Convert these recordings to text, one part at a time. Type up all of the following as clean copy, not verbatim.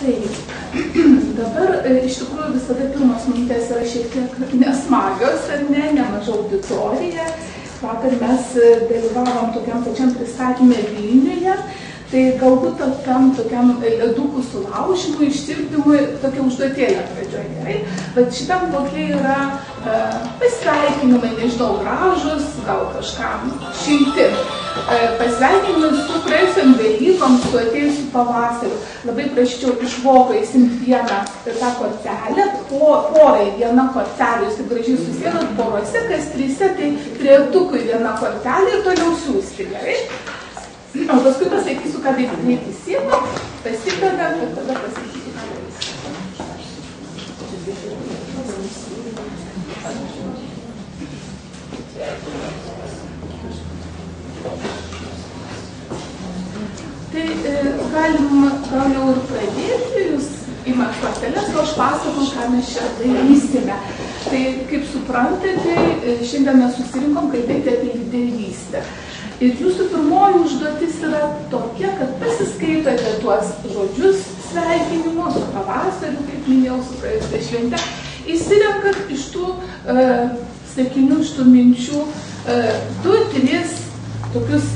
Taip, dabar iš tikrųjų visada pirmos minutės yra šiek tiek nesmagios, ar ne, nemaža auditorija. Vakar mes dalyvavom tokiam pačiam pristatymė Vilniuje, tai galbūt tokiam ledukų sulaužymui, ištirpdymui tokia užduotėlė pradžioje. Bet šitam kokie yra pasveikinimai, nežinau, gražus, gal kažkam šilti. Pasveikinimai su praėjusiam Velykom, su atėjusiu pavasariu. Labai prašyčiau iš voko įsimti vieną tą kortelę, porai viena kortelė, jūs taip gražiai susėdot porose, kas trise, tai trejetukui viena kortelė ir toliau siųsti, gerai? O paskui pasakysiu, ką daryti sieną, pasikada, ir tada pasakyti. Tai gal jau ir pradėti, jūs imat korteles, o aš pasakau, ką mes čia darysime. Tai, kaip suprantate, šiandien mes susirinkom kalbėti apie lyderystę. Ir jūsų pirmoji užduotis yra tokia, kad pasiskaitote tuos žodžius sveikinimo su pavasariu, kaip minėjau, su praėjusia švente, įsirenkat iš tų sakinių, iš tų minčių 2-3 tokius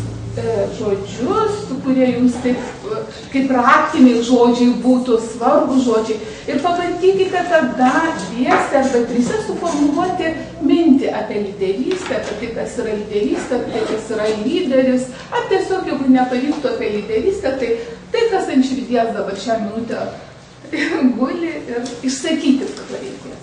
žodžius, kurie jums taip, kaip praktiniai žodžiai būtų, svarbus žodžiai. Ir pabandykite tada 2 arba 3 suformuluoti mintį apie lyderystę, apie tai, kas yra lyderystė, apie tai, kas yra lyderis. Ar tiesiog, jeigu nepavyktų apie lyderystę, tai kas ant širdies dabar šią minutę guli ir išsakyti, kad reikės.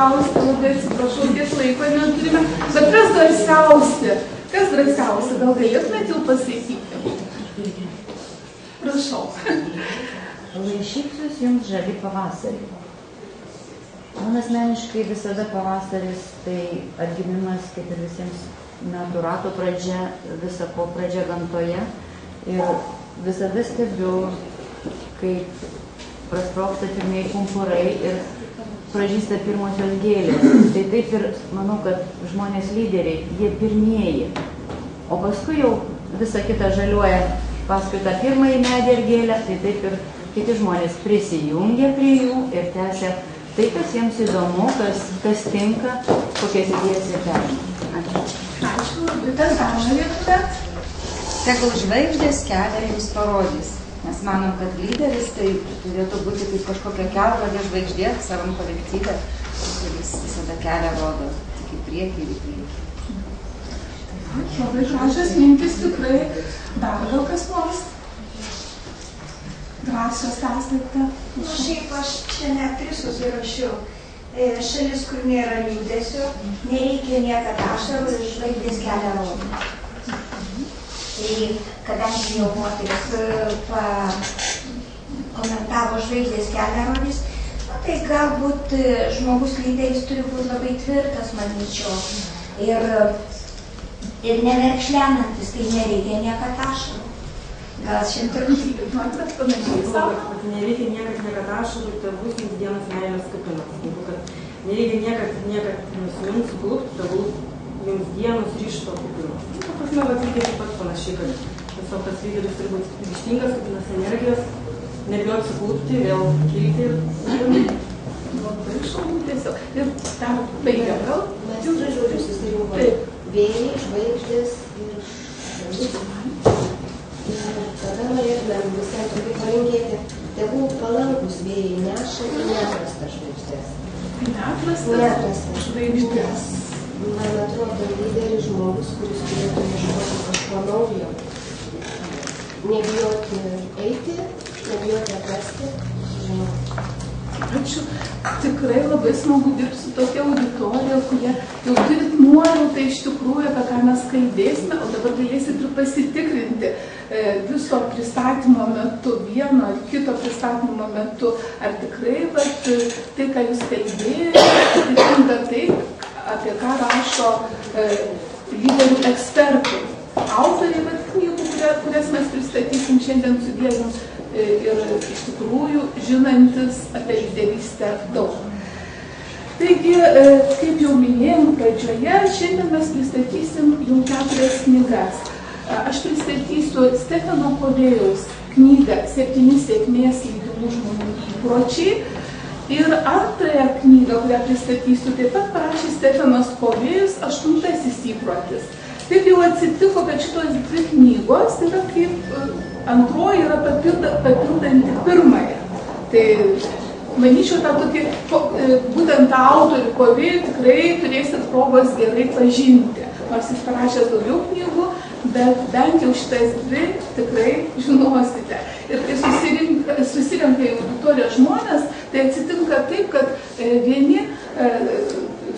Labai atsiprašau, tiek laiko neturime. Bet kas drąsiausia, gal galėtumėt jau pasakyti? Prašau. Šypsiuos jums žali pavasarį. Man asmeniškai visada pavasaris tai atgimimas, kaip ir visiems metų rato pradžia, visa ko pradžia gamtoje. Ir visada stebiu, kaip prasprogsta pirmieji pumpurai ir pražysta pirmosios gėlės. Tai taip ir manau, kad žmonės lyderiai, jie pirmieji. O paskui jau visa kita žaliuoja paskui tą pirmąjį medį ir gėlę, tai taip ir kiti žmonės prisijungia prie jų ir tęsia tai, kas jiems įdomu, kas tinka, kokias idėjas ir peržiūrė. Ačiū. Tas darėte? Tegul žvaigždės kelią jums parodys. Mes manom, kad lyderis tai turėtų būti kaip kažkokia kelrodė žvaigždė savam kolektyve, kuris visada kelią rodo tik į priekį ir į priekį. Labai gražios mintis tikrai. Dar gal kas nors? Drąsios esate? Šiaip aš čia net 3 susirašiau. Šalis, kur nėra liūdesio, nereikia niekada ašarų ir žvaigždės kelią rodo. Tai kadangi jau moteris komentavo žvaigždės kelią rodys, tai galbūt žmogus lyderis turi būti labai tvirtas, manyčiau, ir neverkšlenantis, tai nereikia niekad ašarų. Gal šiandien matras panašiai savo? Nereikia niekad ašarų, tai bus jums dienas meilės kupinas. Nereikia niekad nusimint, suklupt, tai bus jums dienos ryžto kupinos. Prasme, bet lygiai taip pat panašiai, kad tiesiog tas lyderis turi būti ryžtingas, kupinas energijos, nebijot suklupti, vėl kilti ir labai šaunu tiesiog. Ir dar baigiam, gal? Mes jau žodžius susirinkom. Vėjai, žvaigždės ir tada norėtumėm visai tokiai palinkėti, tegul palankus vėjai neša į neatrastas žvaigždės. Neatrastas žvaigždės. Man atrodo, lyderis žmogus, kuris turėtų ieškoti kažko naujo. Nebijoti eiti, nebijoti atrasti, žinoti. Ačiū. Tikrai labai smagu dirbti su tokia auditorija, kurie jau turit nuojautą iš tikrųjų, apie ką mes kalbėsime, o dabar galėsit ir pasitikrinti viso pristatymo metu, vieno ar kito pristatymo metu, ar tikrai tai, ką jūs kalbėjote, atitinka tai, apie ką rašo lyderių ekspertai, autoriai knygų, kurias mes pristatysim šiandien su Dievu ir iš tikrųjų žinantis apie lyderystę daug. Taigi, kaip jau minėjom pradžioje, šiandien mes pristatysim jau 4 knygas. Aš pristatysiu Stefano Covey's knygą 7 sėkmės lydimų žmonių įpročiai. Ir antrąją knygą, kurią pristatysiu, taip pat parašė Stefanas Covey's 8 įprotis. Taip jau atsitiko, kad šitos 2 knygos yra kaip antroji yra papildanti pirmąją. Tai manyčiau, tą tokį, būtent tą autorių Covey'ų tikrai turėsit progos gerai pažinti. Nors jis parašęs daugiau knygų, bet bent jau šitas 2 tikrai žinosite. Ir kai susirenka į auditoriją žmonės, tai atsitinka taip, kad vieni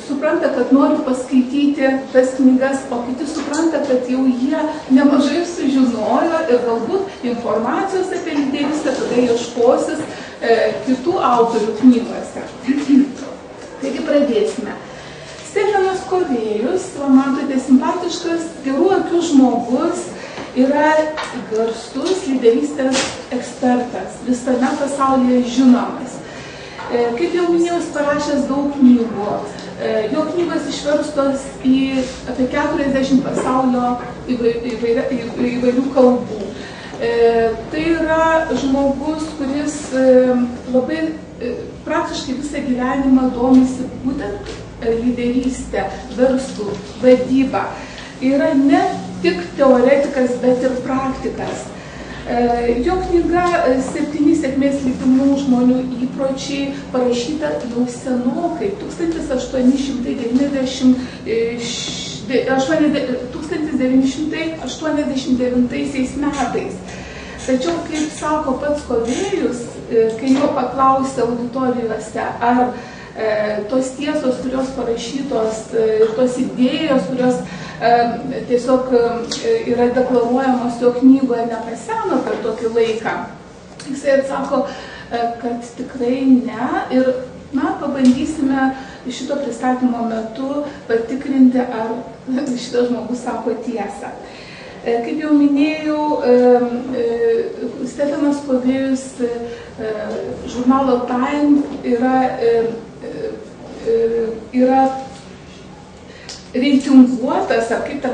supranta, kad nori paskaityti tas knygas, o kiti supranta, kad jau jie nemažai sužinojo ir galbūt informacijos apie lyderystę tada ieškosis kitų autorių knygose. Taigi pradėsime. Stefanas Covey's, matote, simpatiškas, gerų akių žmogus, yra garsus lyderystės ekspertas, visame pasaulyje žinomas. Kaip jau minėjau, jis parašęs daug knygų. Jo knygos išverstos į apie 40 pasaulio įvairių kalbų. Tai yra žmogus, kuris labai praktiškai visą gyvenimą domisi būtent lyderystę, verslų, vadybą. Yra ne tik teoretikas, bet ir praktikas. Jo knyga 7 sėkmės lydimų žmonių įpročiai parašyta jau senokai, 1989 metais. Tačiau, kaip sako pats Covey's, kai jo paklausė auditorijose, ar tos tiesos, kurios parašytos, tos idėjos, kurios tiesiog yra deklaruojamos jo knygoje, nepaseno per tokį laiką. Jisai atsako, kad tikrai ne. Ir pabandysime šito pristatymo metu patikrinti, ar šitas žmogus sako tiesą. Kaip jau minėjau, Stefanas Covey's žurnalo Time yra reitinguotas, ar kaip tą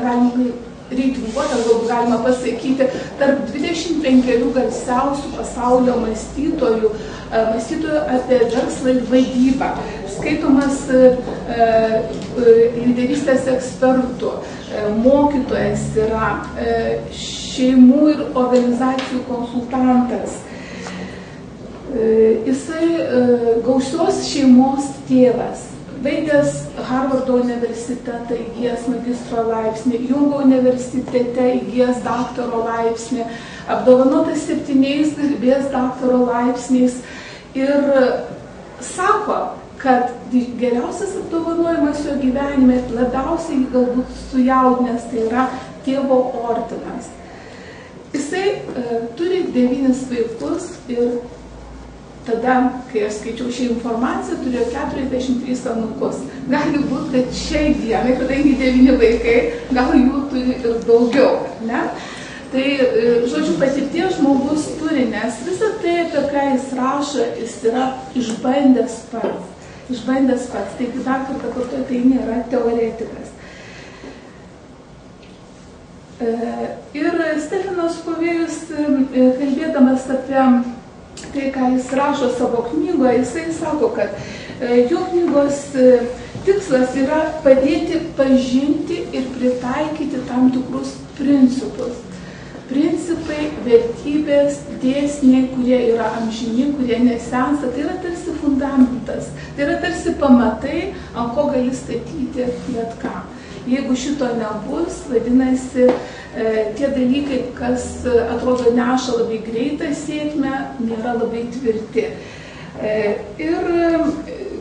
reitinguotas, galima pasakyti, tarp 25 garsiausių pasaulio mąstytojų apie verslą ir vadybą. Skaitomas lyderystės ekspertų, mokytojas yra, šeimų ir organizacijų konsultantas. Jisai gausios šeimos tėvas. Baigęs Harvardo universitetą, įgijęs magistro laipsnį, Jungo universitete įgijęs daktaro laipsnį, apdovanotas 7 garbės daktaro laipsniais ir sako, kad geriausias apdovanojimas jo gyvenime, labiausiai galbūt sujaudinęs, tai yra tėvo ordinas. Jisai turi 9 vaikus ir tada, kai aš skaičiau šią informaciją, turėjo 43 anūkus. Gali būti, kad šiai dienai, kadangi 9 vaikai, gal jų turi ir daugiau, ne? Tai, žodžiu, patirties žmogus turi, nes visą tai, apie ką jis rašo, jis yra išbandęs pats. Taigi dar kartą kartuoju, tai nėra teoretikas. Ir Stefanas Covey's, kalbėdamas apie tai, ką jis rašo savo knygoje, jisai sako, kad jo knygos tikslas yra padėti pažinti ir pritaikyti tam tikrus principus. Principai, vertybės, dėsniai, kurie yra amžini, kurie nesensta, tai yra tarsi fundamentas, tai yra tarsi pamatai, ant ko gali statyti bet ką. Jeigu šito nebus, vadinasi, tie dalykai, kas atrodo neša labai greitą sėkmę, nėra labai tvirti. Ir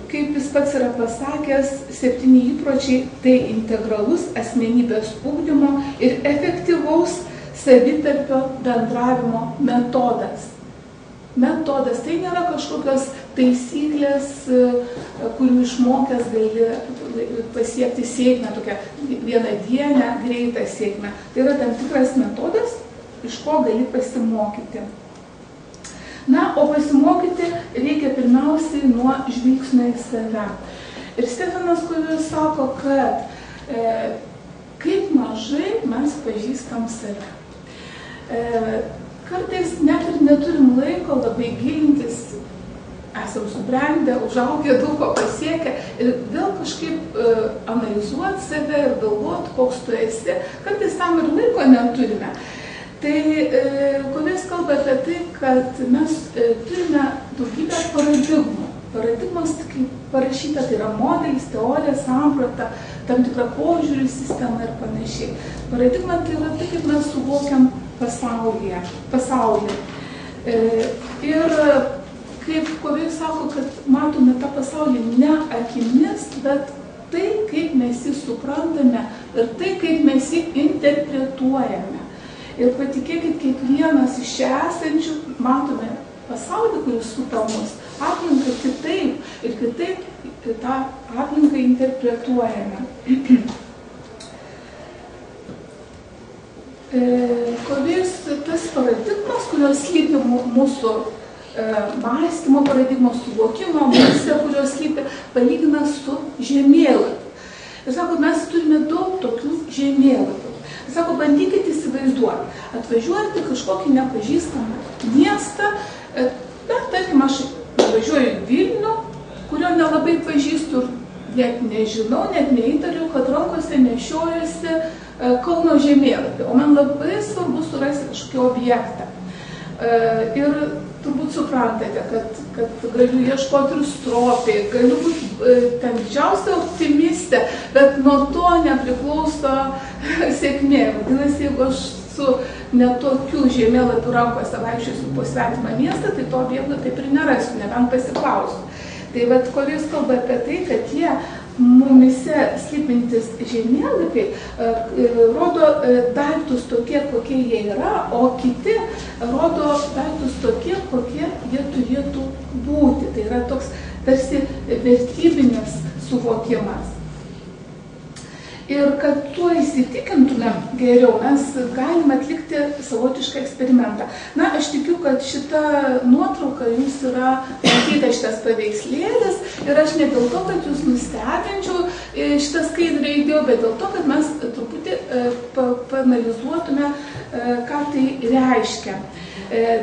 kaip jis pats yra pasakęs, 7 įpročiai tai integralus asmenybės ugdymo ir efektyvaus savitarpio bendravimo metodas. Metodas tai nėra kažkokios taisyklės, kurių išmokęs gali pasiekti sėkmę, tokią vienadienę, greitą sėkmę. Tai yra tam tikras metodas, iš ko gali pasimokyti. Na, o pasimokyti reikia pirmiausiai nuo žvilgsnio į save. Ir Stefanas Covey sako, kad kaip mažai mes pažįstam save. Kartais net ir neturim laiko labai gilintis, esam subrendę, užaugę, daug ko pasiekę ir vėl kažkaip analizuoti save ir galvoti, koks tu esi. Kartais tam ir laiko neturime. Tai Covey kalba apie tai, kad mes turime daugybę paradigmų. Paradigmos, kaip parašyta, tai yra modelis, teorija, samprata, tam tikra požiūrių sistema ir panašiai. Paradigma tai yra tai, kaip mes suvokiam pasaulį. Ir kaip Covey sako, kad matome tą pasaulį ne akimis, bet tai, kaip mes jį suprantame ir tai, kaip mes jį interpretuojame. Ir patikėkit, kiekvienas iš čia esančių matome pasaulį, kuris supa mus, aplinką kitaip ir kitaip tą aplinką interpretuojame. Covey's tas paradigmas, kurios slypi mūsų mąstymo paradigmos suvokimo, kurios slypi, palygina su žemėlapiu. Ir sako, mes turime daug tokių žemėlapių. Sako, bandykit įsivaizduoti, atvažiuoti kažkokį nepažįstamą miestą, bet tarkim, aš važiuoju į Vilnių, kurio nelabai pažįstu ir net nežinau, net neįtariu, kad rankose nešiojuosi Kauno žemėlapį, o man labai svarbu surasti kažkokį objektą. Ir turbūt suprantate, kad galiu ieškoti ir stropiai, galiu būti ten didžiausia optimistė, bet nuo to nepriklauso sėkmė. Vadinasi, jeigu aš su netokiu žemėlapiu rankose vaikščiosiu po svetimą miestą, tai to objekto taip ir nerasiu, nebent pasiklausiu. Tai vat Covey kalba apie tai, kad tie mumise slypintis žemėlapiai rodo daiktus tokie, kokie jie yra, o kiti rodo daiktus tokie, kokie jie turėtų būti. Tai yra toks tarsi vertybinis suvokimas. Ir kad tuo įsitikintume geriau, mes galime atlikti savotišką eksperimentą. Na, aš tikiu, kad šita nuotrauka jums yra matyta šitas paveikslėlis ir aš ne dėl to, kad jūs nustebinčiau šitą skaidrę įdėjau, bet dėl to, kad mes truputį paanalizuotume, ką tai reiškia.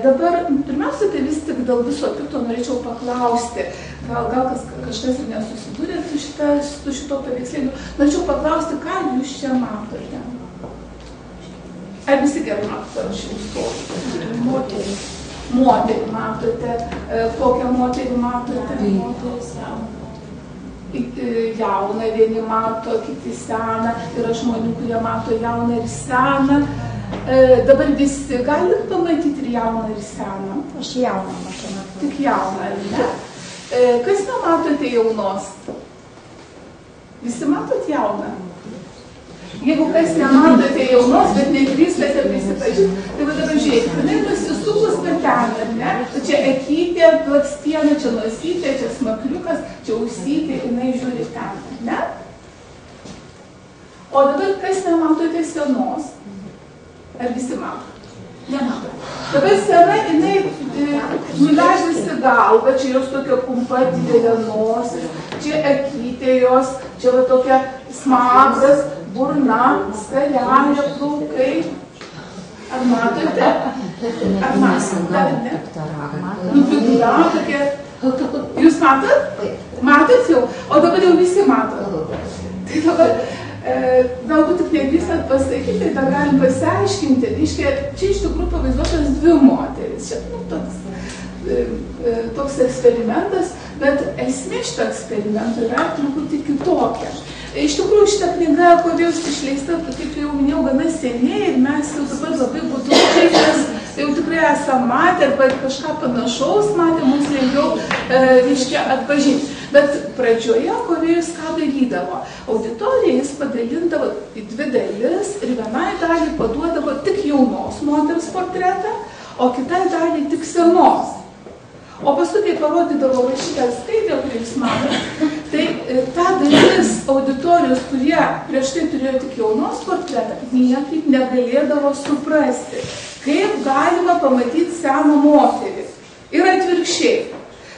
Dabar, pirmiausia, tai vis tik dėl viso kito norėčiau paklausti, gal kažkas ir nesusidūrė su šito paveikslėliu, norėčiau paklausti, ką jūs čia matote? Ar visi gerai matote šį stovį? Moterį matote. Kokią moterį matote? Jauną vieni mato, kiti seną. Yra žmonių, kurie mato jauną ir seną. Dabar visi galit pamatyti ir jauną ir seną? Aš jauną matau. Tik jauną, ar ne? Kas nematote jaunos? Visi matot jauną? Jeigu kas nematote jaunos, bet nedrįstate prisipažinti, tai va dabar žiūrėkite, jinai nusisukus per ten, ar ne? Čia akytė, blakstiena, čia nosytė, čia smakliukas, čia ausytė, jinai žiūri ten, ar ne? O dabar kas nematote senos? Ar visi mato? Nemato. Dabar sena, jinai nuleidžiasi galvą, čia jos tokia kumpa, didelė nosis, čia akytė jos, čia va tokia smagras, burna, skarelė, plaukai. Ar matote? Ar matote? Ar ne? Figūra tokia. Jūs matot? Matot jau? O dabar jau visi matot. Tai dabar galbūt tik nedrįstat pasakyti, tą galim pasiaiškinti. Reiškia, čia iš tikrųjų pavaizduotas dvi moteris. Čia toks eksperimentas, bet esmė šito eksperimento yra truputį kitokia. Iš tikrųjų, šita knyga, Covey'aus išleista, kaip jau minėjau, gana seniai ir mes jau dabar labai būdu kreipės jau tikrai esam matę, arba kažką panašaus matę, mums lengviau, reiškia, atpažinti. Bet pradžioje Kovėjus ką darydavo? Auditoriją jis padalindavo į dvi dalis ir vienai dalį paduodavo tik jaunos moters portretą, o kitai dalį tik senos. O paskui, kai parodydavo šitą skaidrę, kurį jūs matote, tai ta dalis auditorijos, kurie prieš tai turėjo tik jaunos portretą, niekaip negalėdavo suprasti, kaip galima pamatyti seną moterį. Ir atvirkščiai.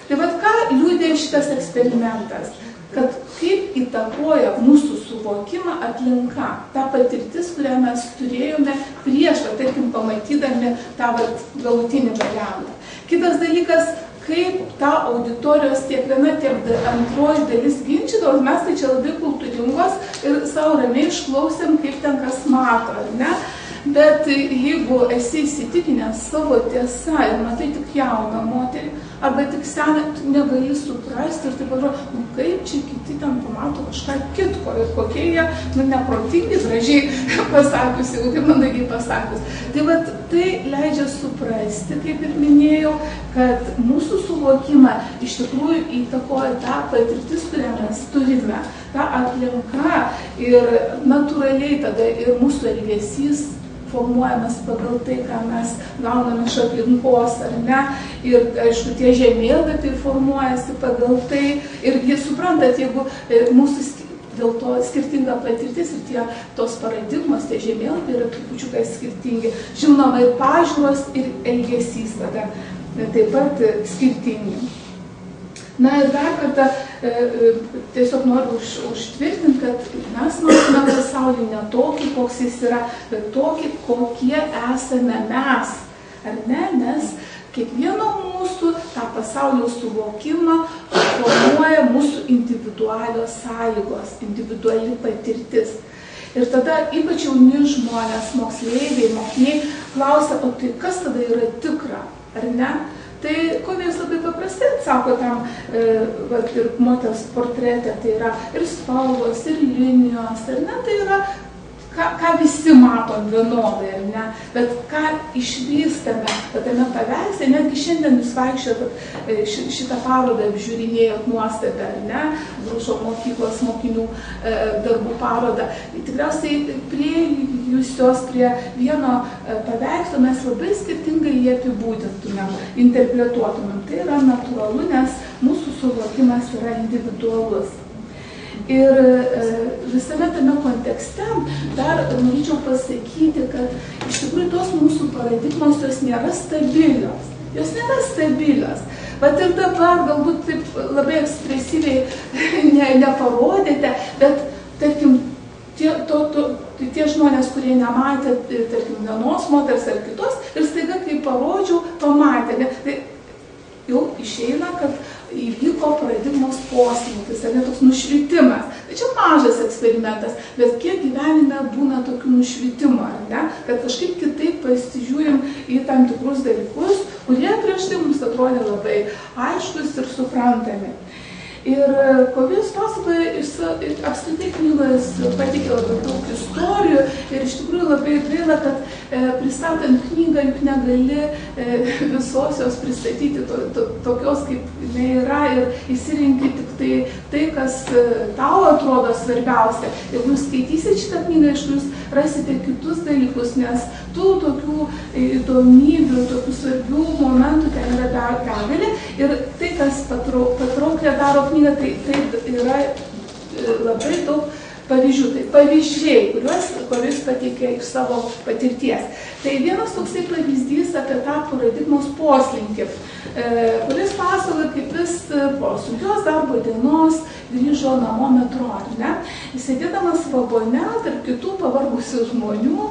Tai vat ką liudė šitas eksperimentas? Kad kaip įtakoja mūsų suvokimą aplinka, ta patirtis, kurią mes turėjome prieš, tarkim, pamatydami tą galutinį variantą. Kitas dalykas, kaip ta auditorijos tiek viena, tiek antroji dalis ginčydavo, mes tai čia labai kultūringos ir savo ramiai išklausėm, kaip ten kas mato, ar ne? Bet jeigu esi įsitikinęs savo tiesą ir matai tik jauną moterį, arba tik seną, tu negali suprasti ir taip atrodo, kaip čia kiti ten pamato kažką kitko ir kokie jie, neprotingi, gražiai pasakius, jeigu kaip mandagiai pasakius. Tai vat, tai leidžia suprasti, kaip ir minėjau, kad mūsų suvokimą iš tikrųjų įtakoja tą patirtis, kurią mes turime, tą aplinką ir natūraliai tada ir mūsų elgesys formuojamas pagal tai, ką mes gauname iš aplinkos, ar ne. Ir, aišku, tie žemėlapiai formuojasi pagal tai. Ir jie suprantat, jeigu mūsų dėl to skirtinga patirtis ir tos paradigmos, tie žemėlapiai yra trupučiukai skirtingi. Žinoma, ir pažiūros, ir elgesys tada taip pat skirtingi. Na ir dar kartą tiesiog noriu užtvirtinti, kad mes matome pasaulį ne tokį, koks jis yra, bet tokį, kokie esame mes. Ar ne? Nes kiekvieno mūsų tą pasaulio suvokimą formuoja mūsų individualios sąlygos, individuali patirtis. Ir tada ypač jauni žmonės, moksleiviai, mokiniai klausia, o tai kas tada yra tikra, ar ne? Tai Kovėjus labai paprastai atsako tam ir moters portrete, tai yra ir spalvos, ir linijos, ar ne, tai yra, ką visi matom vienodai, ar ne, bet ką išvystame tame paveiksle, netgi šiandien jūs vaikščiojot šitą parodą apžiūrinėjot nuostabią, ar ne, Grušo mokyklos mokinių darbų parodą. Tikriausiai priejusios prie vieno paveikslo mes labai skirtingai jį apibūdintumėm, interpretuotumėm. Tai yra natūralu, nes mūsų suvokimas yra individualus. Ir visame tame kontekste dar norėčiau pasakyti, kad iš tikrųjų tos mūsų paradigmos jos nėra stabilios. Jos nėra stabilios. Bet ir dabar galbūt taip labai ekspresyviai neparodėte, bet tarkim, tie žmonės, kurie nematė, tarkim, vienos moters ar kitos, ir staiga, kai parodžiau, pamatė. Tai jau išeina, kad įvyko paradigmos poslinkis, ar ne, toks nušvitimas. Tai čia mažas eksperimentas, bet kiek gyvenime būna tokių nušvitimų, ar ne, kad kažkaip kitaip pasižiūrim į tam tikrus dalykus, kurie prieš tai mums atrodė labai aiškus ir suprantami. Ir Kovėjus pasakoja, apskritai knygos pateikė labai daug istorijų ir iš tikrųjų labai gaila, kad pristatant knygą juk negali visos jos pristatyti tokios, kaip jinai yra, ir įsirinki tik tai, kas tau atrodo svarbiausia. Jeigu jūs skaitysit šitą knygą, jūs rasite kitus dalykus, nes tų tokių įdomybių, tokių svarbių momentų ten yra begalė. Ir tai, kas patrauklė daro knygą, tai yra labai daug pavyzdžių. Tai pavyzdžiai, kuriuos Kovėjus pateikė iš savo patirties. Tai vienas toksai pavyzdys apie tą paradigmos poslinkį, kuris pasakoja, kaip jis po sunkios darbo dienos grįžo namo metro, ar ne? Sėdėdamas vagone tarp kitų pavargusių žmonių,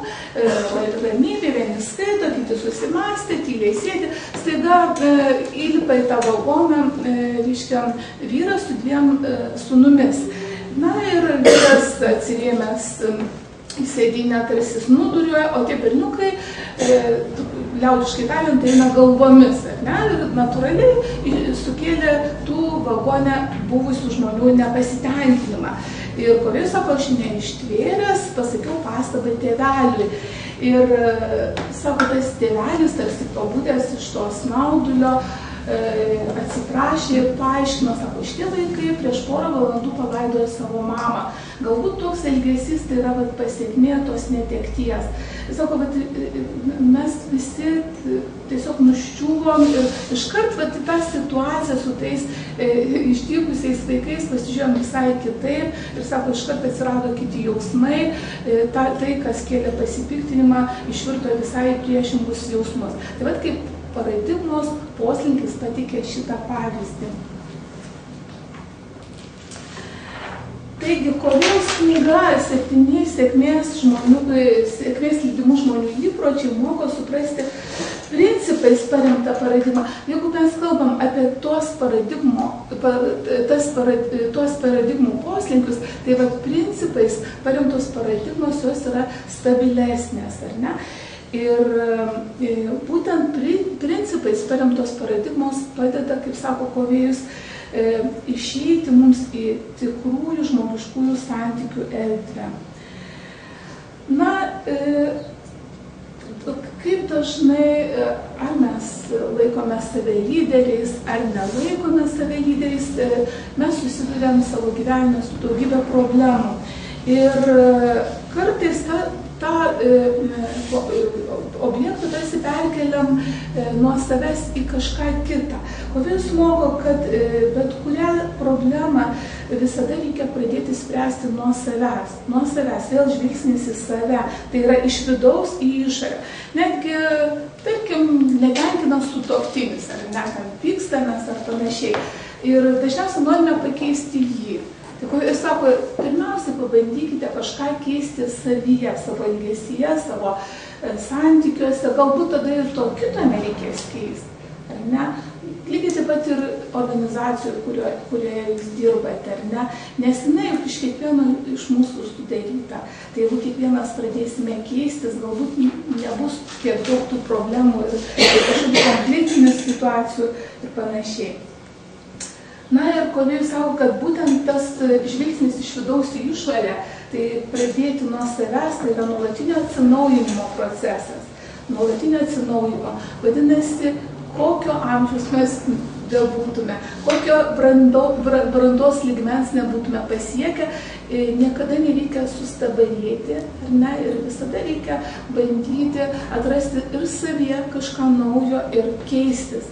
ramybė, vieni skaito, kiti susimąstė, tyliai sėdi, staiga įlipa į tą vagoną, reiškia, vyras su dviem sūnumis. Na ir vyras atsirėmęs į sėdynę tarsi snūduriuoja, o tie berniukai, liaudiškai tariant, eina galvomis, ar ne? Ir natūraliai sukėlė tų vagone buvusių žmonių nepasitenkinimą. Ir Kovėjus sako, aš neištvėręs, pasakiau pastabą tėveliui. Ir sako, tas tėvelis tarsi pabudęs iš to snaudulio, atsiprašė ir paaiškino, sako, šitie vaikai prieš porą valandų palaidojo savo mamą. Galbūt toks elgesys tai yra pasekmė tos netekties. Sako, mes visi tiesiog nuščiuvom ir iškart tą situaciją su tais išdykusiais vaikais pasižiūrėjom visai kitaip ir sako, iškart atsirado kiti jausmai, tai, kas kėlė pasipiktinimą, išvirto visai priešingus jausmus. Tai kaip paradigmos poslinkis pateikė šitą pavyzdį. Taigi, Kovėjaus knyga 7 sėkmės lydimų žmonių įpročiai moko suprasti principais paremtą paradigmą. Jeigu mes kalbam apie tuos paradigmų poslinkius, tai principais paremtos paradigmos jos yra stabilesnės, ar ne? Ir būtent principais paremtos paradigmos padeda, kaip sako Kovėjus, išeiti mums į tikrųjų žmogiškųjų santykių erdvę. Na, kaip dažnai, ar mes laikome save lyderiais, ar nelaikome save lyderiais, mes susiduriam savo gyvenime su daugybė problemų. Ir kartais tą objektą tarsi perkeliam nuo savęs į kažką kitą. Kovėjus moko, kad bet kurią problemą visada reikia pradėti spręsti nuo savęs. Nuo savęs, vėl žvilgsnis į save. Tai yra iš vidaus į išorę. Netgi, tarkim, netenkina sutuoktinis, ar net pykstamės ar panašiai. Ir dažniausiai norime pakeisti jį. Tai jis sako, pirmiausia, pabandykite kažką keisti savyje, savo elgesyje, savo santykiuose, galbūt tada ir to kito nereikės keisti, ar ne? Lygiai taip pat ir organizacijų, kurioje jūs dirbate, ar ne? Nes jinai iš kiekvieno iš mūsų sudaryta. Tai jeigu kiekvienas pradėsime keistis, galbūt nebus tiek daug tų problemų ir kažkokių konfliktinių situacijų ir panašiai. Na ir Kovėjus sako, kad būtent tas žvilgsnis iš vidaus į išorę, tai pradėti nuo savęs, tai yra nuolatinio atsinaujinimo procesas. Nuolatinio atsinaujinimo. Vadinasi, kokio amžiaus mes bebūtume, kokio brandos lygmens nebūtume pasiekę, niekada nereikia sustabarėti, ar ne, ir visada reikia bandyti atrasti ir savyje kažką naujo ir keistis.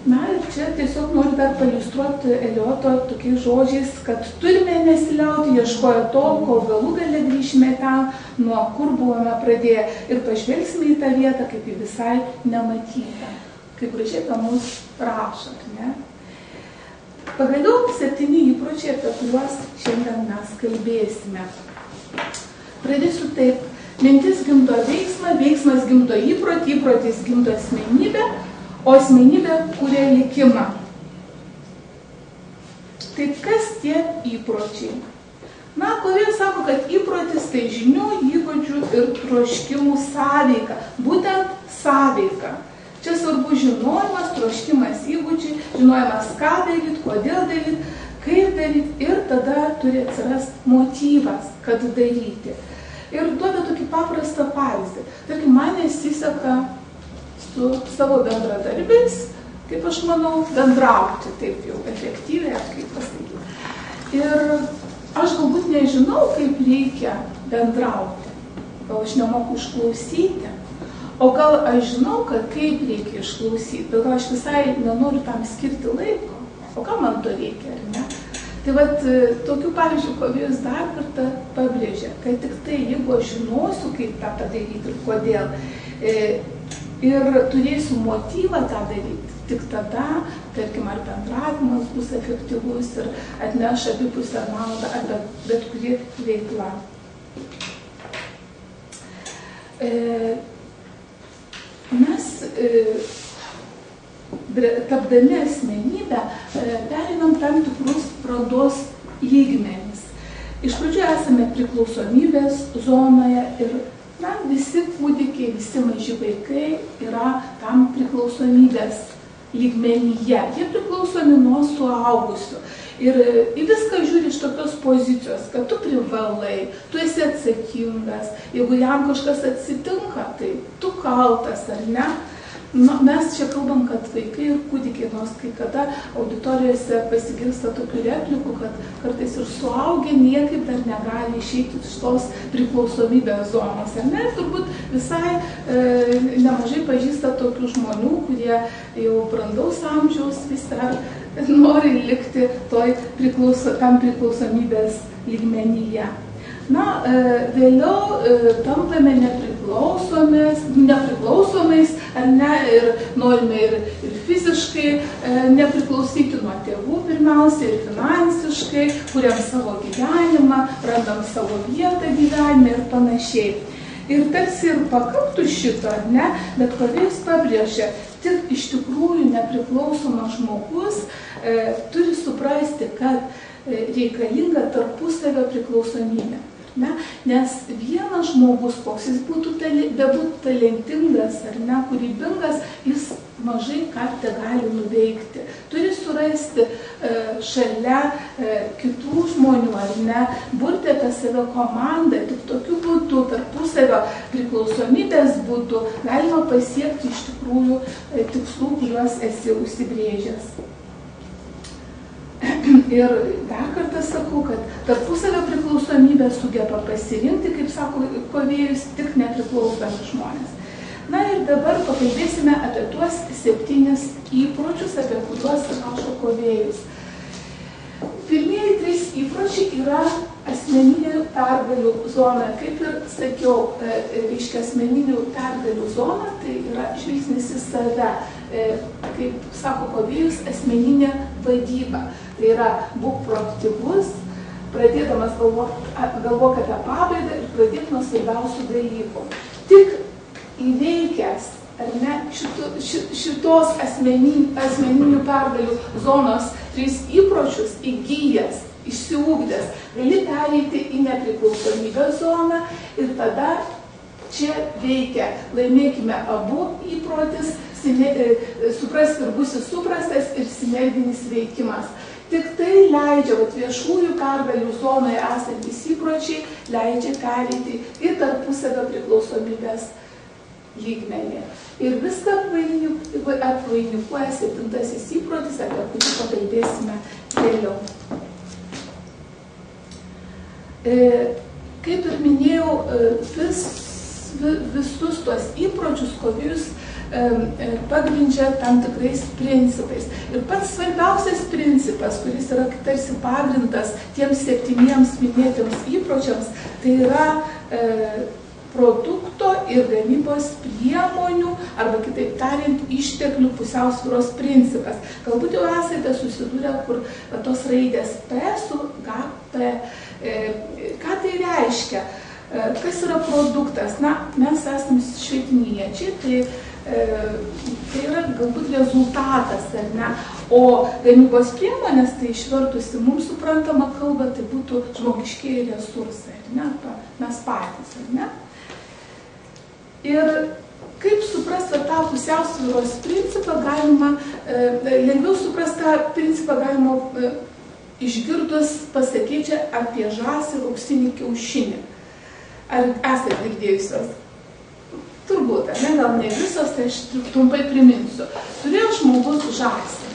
Na ir čia tiesiog noriu dar pailiustruoti Elioto tokiais žodžiais, kad turime nesiliauti, ieškoję to, kol galų gale grįžime ten, nuo kur buvome pradėję ir pažvelgsime į tą vietą, kaip į visai nematytą. Kaip gražiai apie mus rašo, ne? Pagaliau 7 įpročiai, apie kuriuos šiandien mes kalbėsime. Pradėsiu taip. Mintis gimdo veiksmą, veiksmas gimdo įprotį, įprotis gimdo asmenybę, o asmenybė kuria likimą. Tai kas tie įpročiai? Na, Kovėjus sako, kad įprotis tai žinių, įgūdžių ir troškimų sąveika. Būtent sąveika. Čia svarbu žinojimas, troškimas, įgūdžiai, žinojimas, ką daryti, kodėl daryti, kaip daryti ir tada turi atsirasti motyvas, kad daryti. Ir duoda tokį paprastą pavyzdį. Tarkim, man nesiseka su savo bendradarbiais, kaip aš manau, bendrauti taip jau efektyviai, ar kaip pasakyti. Ir aš galbūt nežinau, kaip reikia bendrauti. Gal aš nemoku išklausyti. O gal aš žinau, kad kaip reikia išklausyti, bet gal aš visai nenoriu tam skirti laiko. O ką man to reikia, ar ne? Tai vat, tokių pavyzdžių Kovėjus dar kartą pabrėžia, kad tik tai, jeigu aš žinosiu, kaip tą padaryti ir kodėl, ir turėsiu motyvą tą daryti, tik tada, tarkim, ar bendravimas bus efektyvus ir atneš abipusę naudą, ar bet kuri veikla. Mes, tapdami asmenybę, pereinam tam tikrus brandos lygmenis. Iš pradžių esame priklausomybės zonoje ir na, visi kūdikiai, visi maži vaikai yra tam priklausomybės lygmenyje. Jie priklausomi nuo suaugusių. Ir į viską žiūri iš tokios pozicijos, kad tu privalai, tu esi atsakingas, jeigu jam kažkas atsitinka, tai tu kaltas, ar ne? Mes čia kalbam, kad vaikai ir kūdikiai, nors kai kada auditorijose pasigirsta tokių replikų, kad kartais ir suaugę niekaip dar negali išeiti iš tos priklausomybės zonos. Ar ne? Turbūt visai nemažai pažįsta tokių žmonių, kurie jau brandaus amžiaus vis dar nori likti tam priklausomybės lygmenyje. Na, vėliau tampame nepriklausomais, ar ne, ir norime ir fiziškai nepriklausyti nuo tėvų pirmiausia, ir finansiškai, kuriam savo gyvenimą, randam savo vietą gyvenime ir panašiai. Ir tarsi ir pakaktų šito, ar ne, bet Kovėjus pabrėžia, tik iš tikrųjų nepriklausomas žmogus turi suprasti, kad reikalinga tarpusavio priklausomybė. Ne? Nes vienas žmogus, koks jis būtų talentingas ar ne, kūrybingas, jis mažai ką te gali nuveikti. Turi surasti šalia kitų žmonių, ar ne, burti apie save komandą, tik tokiu būdu, tarpusavio priklausomybės būdu galima pasiekti iš tikrųjų tikslų, kuriuos esi užsibrėžęs. Ir dar kartą sakau, kad tarpusavio priklausomybę sugeba pasirinkti, kaip sako Kovėjus, tik nepriklausomi žmonės. Na ir dabar pakalbėsime apie tuos 7 įpročius, apie kuriuos rašo Kovėjus. Pirmieji 3 įpročiai yra asmeninių pergalių zona. Kaip ir sakiau, reiškia asmeninių pergalių zona, tai yra žvilgsnis į save. Kaip sako Kovėjus, asmeninė vadyba. Tai yra, būk proaktyvus, pradėdamas galvok apie pabaigą ir pradėk nuo svarbiausių dalykų. Tik įveikęs, ar ne, šitos asmeninių pergalių zonos 3 įpročius įgyjęs, išsiugdęs, gali pereiti į nepriklausomybės zoną ir tada čia veikia, laimėkime abu įprotis, suprask ir būsi suprastas ir sinerginis veikimas. Tik tai leidžia, viešųjų pergalių zonoje esantys įpročiai leidžia pereiti į tarpusavio priklausomybės lygmenį. Ir viską apvainikuoja 7 įprotis, apie kurį pakalbėsime vėliau. Kaip ir minėjau, visus tuos įpročius Kovėjus pagrindžia tam tikrais principais. Ir pats svarbiausias principas, kuris yra tarsi pagrindas tiems 7 minėtiems įpročiams, tai yra produkto ir gamybos priemonių, arba kitaip tariant, išteklių pusiausvyros principas. Galbūt jau esate susidūrę, kur tos raidės P su GP. Ką tai reiškia? Kas yra produktas? Na, mes esame švietiniečiai, tai yra galbūt rezultatas, ar ne? O gamybos priemonės, tai išvertusi mums suprantama kalba, tai būtų žmogiškieji resursai, ar ne? Mes patys, ar ne? Ir kaip suprasti tą pusiausvyros principą galima, lengviau suprasti tą principą galima išgirdus pasakyti apie žąsį ir auksinį kiaušinį. Ar esate girdėjusios? Turbūt, ne, gal ne visos, tai aš trumpai priminsiu. Turėjo žmogus žąsį.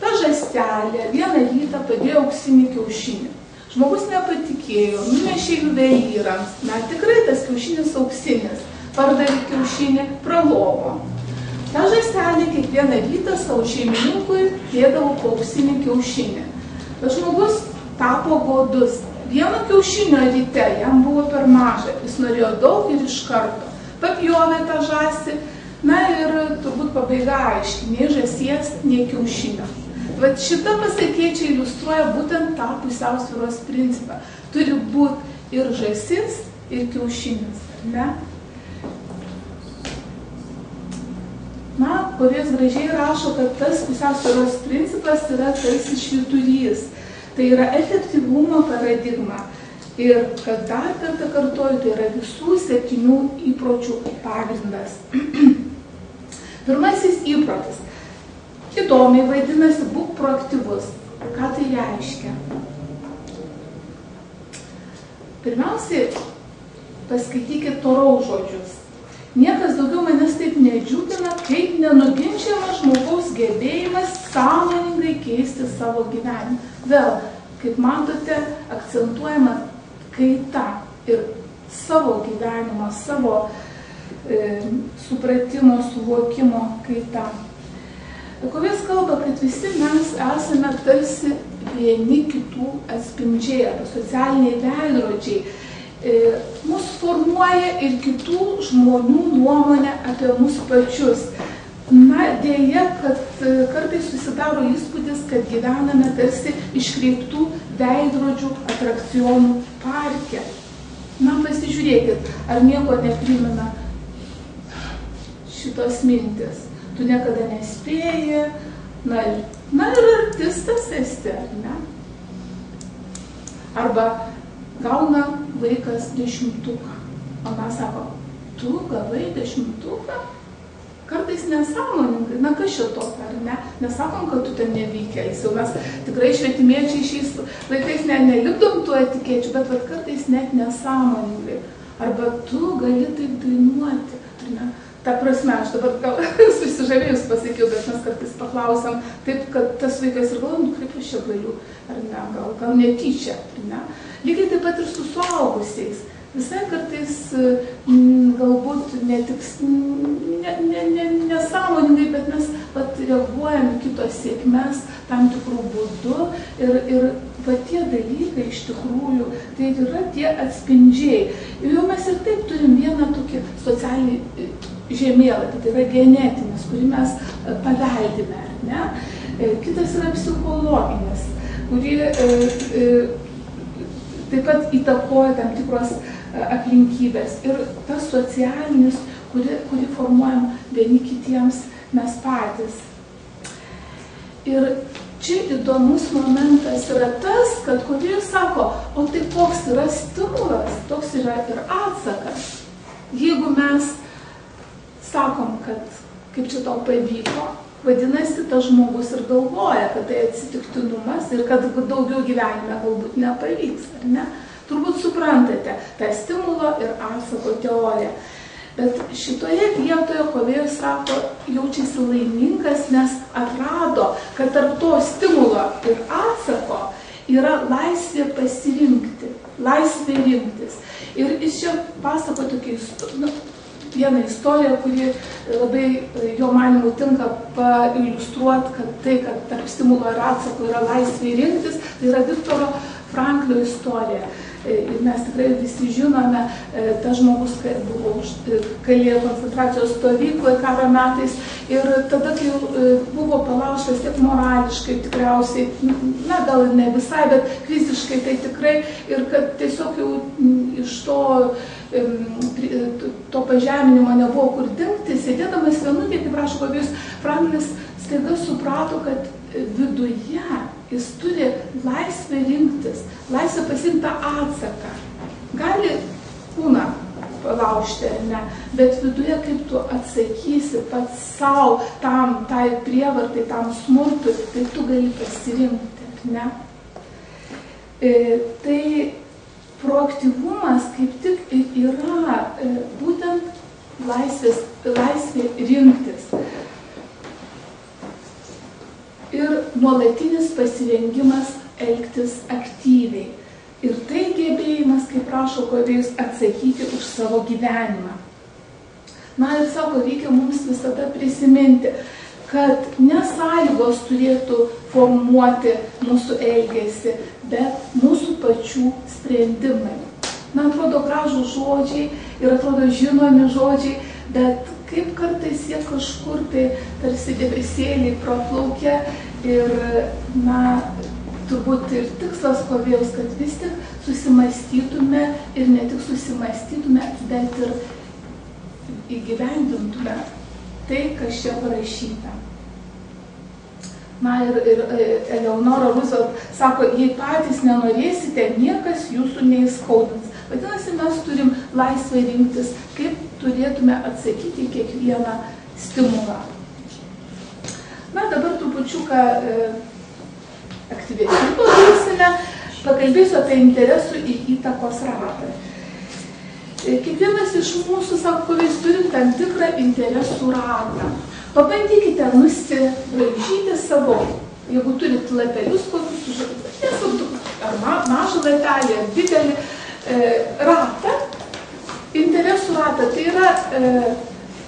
Ta žąstelė vieną rytą padėjo auksinį kiaušinį. Žmogus nepatikėjo, nunešė jų vyrams. Na, tikrai tas kiaušinis auksinis. Pardavė kiaušinį, pralobo. Ta žąstelė kiekvieną rytą savo šeimininkui dėdavo po auksinį kiaušinį. Bet žmogus tapo godus. Vieno kiaušinio ryte jam buvo per maža. Jis norėjo daug ir iš karto. Papjovė tą žąsį, na ir turbūt pabaiga aiški, nei žąsies, nei kiaušinio. Vat šita pasakėčia iliustruoja būtent tą pusiausvyros principą. Turi būti ir žąsis, ir kiaušinis, ne? Na, Kovėjus gražiai rašo, kad tas pusiausvyros principas yra tarsi švyturys. Tai yra efektyvumo paradigma. Ir, kad dar kartą kartuoju, tai yra visų 7 įpročių pagrindas. Pirmasis įprotis. Įdomiai vadinasi, būk proaktyvus. Ką tai reiškia? reiškia? Pirmiausiai, paskaitykit Toraus žodžius. Niekas daugiau manęs taip nedžiugina, kaip nenuginčiamas žmogaus gebėjimas sąmoningai keisti savo gyvenimą. Vėl, kaip matote, akcentuojama kaita ir savo gyvenimo, savo supratimo, suvokimo kaita. Kovės kalba, kad visi mes esame tarsi vieni kitų atspindžiai arba socialiniai veidrodžiai. Mus formuoja ir kitų žmonių nuomonę apie mus pačius. Na, dėja, kad kartais susidaro įspūdis, kad gyvename tarsi iškreiptų veidrodžių atrakcionų parke. Na, pasižiūrėkit, ar nieko neprimena šitos mintis. Tu niekada nespėji, na ir artistas esi, ar ne? Arba gauna vaikas 10, o mes sako, tu gavai 10? Kartais nesąmoningai, na kas čia tokio, ar ne? Nesakom, kad tu ten nevykėlis, jau mes tikrai švietimiečiai šiais laikais nelipdom tų etikečių, bet kartais net nesąmoningai. Arba tu gali taip dainuoti, ar ne? Ta prasme, aš dabar gal susižavėjus pasakiau, bet mes kartais paklausam taip, kad tas vaikas ir galvoja, nu kaip aš čia galiu, ar ne, gal netyčia, ar ne. Lygiai taip pat ir su suaugusiais. Visai kartais galbūt nesąmoningai, bet mes reaguojam kito sėkmes tam tikrų būdų ir va tie dalykai iš tikrųjų, tai yra tie atspindžiai. Ir jau mes ir taip turim vieną tokį socialinį žemėlapį, tai yra genetinis, kurį mes paveldime, ar ne? Kitas yra psichologinis, kurį taip pat įtakoja tam tikros aplinkybės. Ir tas socialinis, kurį formuojam vieni kitiems mes patys. Ir čia įdomus momentas yra tas, kad kodėl sako, o tai koks yra stimulas, toks yra ir atsakas. Jeigu mes sakom, kad kaip čia tau pavyko, vadinasi, tas žmogus ir galvoja, kad tai atsitiktinumas ir kad daugiau gyvenime galbūt nepavyks, ar ne? Turbūt suprantate tą stimulo ir atsako teoriją. Bet šitoje vietoje Kovėjus sako, jaučiasi laimingas, nes atrado, kad tarp to stimulo ir atsako yra laisvė pasirinkti, laisvė rinktis. Ir jis čia pasako tokia vieną istoriją, kuri labai jo manimu tinka pailiustruoti, kad tai, kad tarp stimulo ir atsako yra laisvė rinktis, tai yra Viktoro Franklio istorija. Ir mes tikrai visi žinome, tas žmogus kalėjo koncentracijos stovykloje karo metais ir tada, kai buvo palaužtas tiek morališkai tikriausiai, na gal ne visai, bet fiziškai tai tikrai ir kad tiesiog jau iš to pažeminimo nebuvo kur dingti, sėdėdamas vienutėje, kaip rašo Kovėjus, Franklis staiga suprato, kad viduje jis turi laisvę rinktis, laisvę pasiimti atsaką. Gali kūną palaužti, ar ne, bet viduje kaip tu atsakysi pats savo tai prievartai, tam smurtui, tai tu gali pasirinkti, ar ne. Tai proaktyvumas kaip tik yra būtent laisvė rinktis. Ir nuolatinis pasirengimas elgtis aktyviai. Ir tai gebėjimas, kaip prašo Kovėjus, atsakyti už savo gyvenimą. Na ir sako, reikia mums visada prisiminti, kad ne sąlygos turėtų formuoti mūsų elgesį, bet mūsų pačių sprendimai. Na, atrodo gražūs žodžiai ir atrodo žinomi žodžiai, bet kaip kartais jie kažkur tai tarsi debesėliai praplaukia ir, na, turbūt ir tikslas Kovėjaus, kad vis tik susimastytume ir ne tik susimastytume, bet ir įgyvendintume tai, kas čia parašyta. Na ir Eleonora Roosevelt sako, jei patys nenorėsite, niekas jūsų neįskaudins. Vadinasi, mes turim laisvę rinktis, kaip turėtume atsakyti kiekvieną stimulą. Na, dabar trupučiuką aktyvesnių pakalbėsiu apie interesų ir įtakos ratą. Kiekvienas iš mūsų, sako, vis turim tam tikrą interesų ratą. Pabandykite nusibraižyti savo, jeigu turit lapelius kokius, ar mažą lapelį, ar didelį ratą, interesų ratą. Tai yra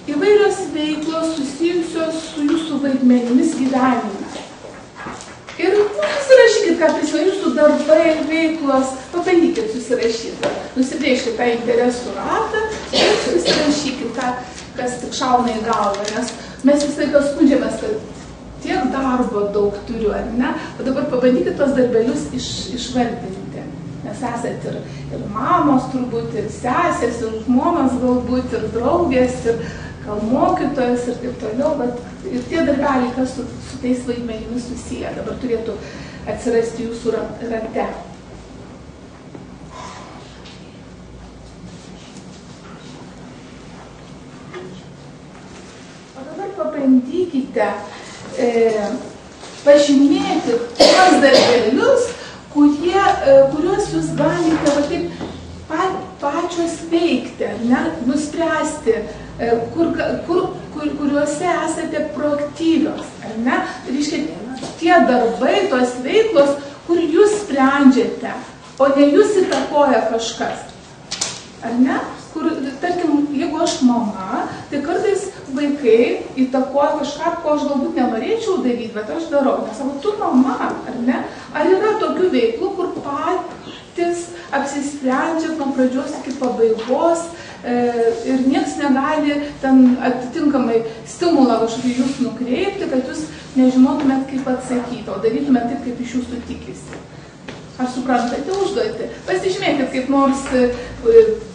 įvairios veiklos susijusios su jūsų vaidmenimis gyvenime. Ir susirašykit, ką prisimenu, jūsų darbai, veiklos, pabandykit susirašyti. Nusibrėžkite tą interesų ratą ir susirašykit, kas tik šauna į galvą, nes mes visą laiką skundžiamės, kad tiek darbo daug turiu, ar ne? O dabar pabandykit tos darbelius išvardinti, nes esat ir mamos turbūt, ir sesės, ir žmonos galbūt, ir draugės, ir gal mokytojas ir taip toliau, bet ir tie darbeliai, kas su tais vaidmenimis susiję, dabar turėtų atsirasti jūsų rate. O dabar pabandykite pažymėti tuos darbelius, kuriuos jūs galite va taip pačios veikti, ne, nuspręsti, kuriuose esate proaktyvios, ar ne? Reiškia, tie darbai, tos veiklos, kur jūs sprendžiate, o ne jūs įtakoja kažkas, ar ne? Kur, tarkim, jeigu aš mama, tai kartais vaikai įtakoja kažką, ko aš galbūt nenorėčiau daryti, bet aš darau. Nes savo, tu mama, ar ne? Ar yra tokių veiklų, kur patys apsisprendžiat nuo pradžios iki pabaigos ir nieks negali ten atitinkamai stimulą kažkokį jūs nukreipti, kad jūs nežinotumėt, kaip atsakyti, o darytumėt taip, kaip iš jūsų tikisi. Ar suprantate užduotį? Pasižymėkit kaip nors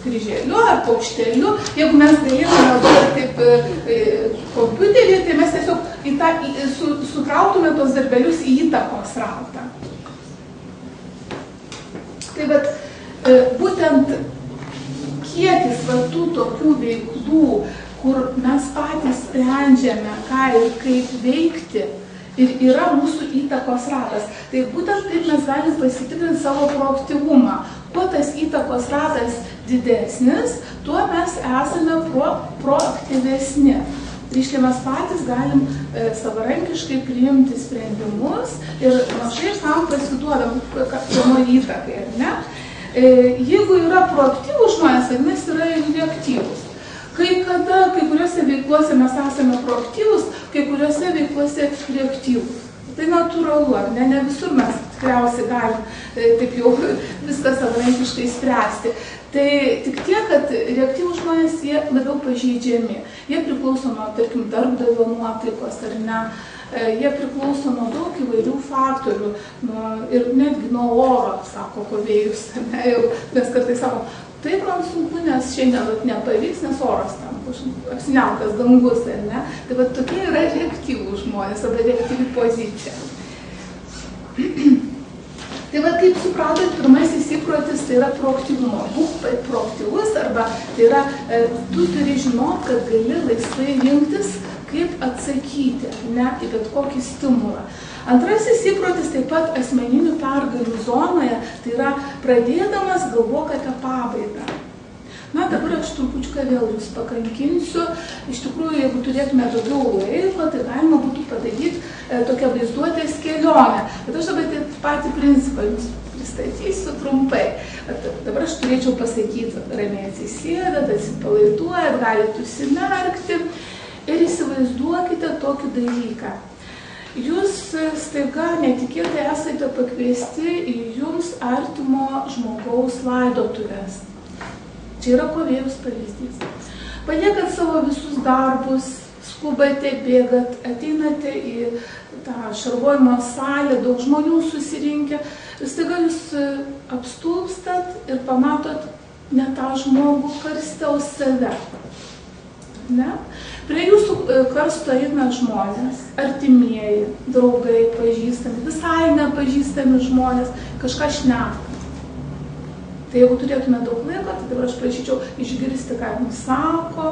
kryželiu ar paukšteliu. Jeigu mes galėtume taip kompiuterį, tai mes tiesiog sukrautume tos darbelius į įtakos ratą. Tai bet būtent kiekis tų tokių veiklų, kur mes patys sprendžiame, ką ir kaip veikti, ir yra mūsų įtakos ratas. Tai būtent taip mes galim pasitikrinti savo proaktyvumą. Kuo tas įtakos ratas didesnis, tuo mes esame proaktyvesni. Reiškia, mes patys galim savarankiškai priimti sprendimus ir mažai sam pasiduodam kieno įtakai, ar ne? Jeigu yra proaktyvūs žmonės, vadinasi, yra ir reaktyvūs. Kai kuriuose veiklose mes esame proaktyvūs, kai kuriuose veiklose reaktyvūs. Tai natūralu, ar ne? Ne visur mes tikriausiai galim taip jau viską savarankiškai spręsti. Tai tik tiek, kad reaktyvūs žmonės, jie labiau pažeidžiami. Jie priklauso nuo, tarkim, darbdavio nuotaikos, ar ne? Jie priklauso nuo daug įvairių faktorių ir netgi nuo oro, sako Kovėjus, ne? Jau mes kartais sakom, taip man sunku, nes šiandien nepavyks, nes oras tam apsiniaukas dangus, ar ne? Tai va tokie yra reaktyvūs žmonės, arba reaktyvi pozicija. Tai va, kaip supratot, pirmasis įprotis tai yra proaktyvumo. Būk proaktyvus, arba tai yra, tu turi žinoti, kad gali laisvai rinktis, kaip atsakyti, ne, į bet kokį stimulą. Antrasis įprotis taip pat asmeninių pergalių zonoje, tai yra pradėdamas galvok apie pabaigą. Na, dabar aš trupučiuką vėl jūs pakankinsiu. Iš tikrųjų, jeigu turėtume daugiau laiko, tai galima būtų padaryti tokią vaizduotės kelionę. Bet aš dabar patį principą jums pristatysiu trumpai. Dabar aš turėčiau pasakyti, ramiai atsisėdat, atsipalaiduojat, galite užsimerkti ir įsivaizduokite tokį dalyką. Jūs staiga netikėtai esate pakviesti į jums artimo žmogaus laidotuvės. Čia yra Kovėjus pavyzdys. Paliekat savo visus darbus, skubate, bėgat, ateinate į tą šarvojimo salę, daug žmonių susirinkę. Staiga jūs apstulpstat ir pamatot ne tą žmogų karste, o save. Ne? Prie jūsų karsto eina žmonės, artimieji, draugai, pažįstami, visai nepažįstami žmonės, kažką šneka. Tai jeigu turėtume daug laiko, tai dabar aš prašyčiau išgirsti, ką jums sako,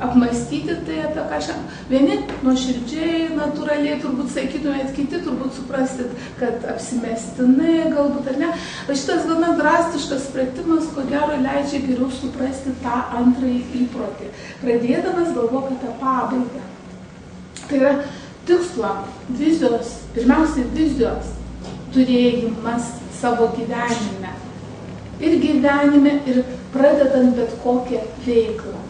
apmastyti tai, apie ką šiandien. Vieni nuoširdžiai, natūraliai turbūt sakytumėt, kiti turbūt suprastit, kad apsimestinai galbūt ar ne. Bet šitas gana drastiškas pratimas, ko gero, leidžia geriau suprasti tą antrąjį įprotį, pradėdamas galvok apie pabaigą. Tai yra tikslo, vizijos, pirmiausiai vizijos turėjimas savo gyvenime. Ir gyvenime, ir pradedant bet kokią veiklą.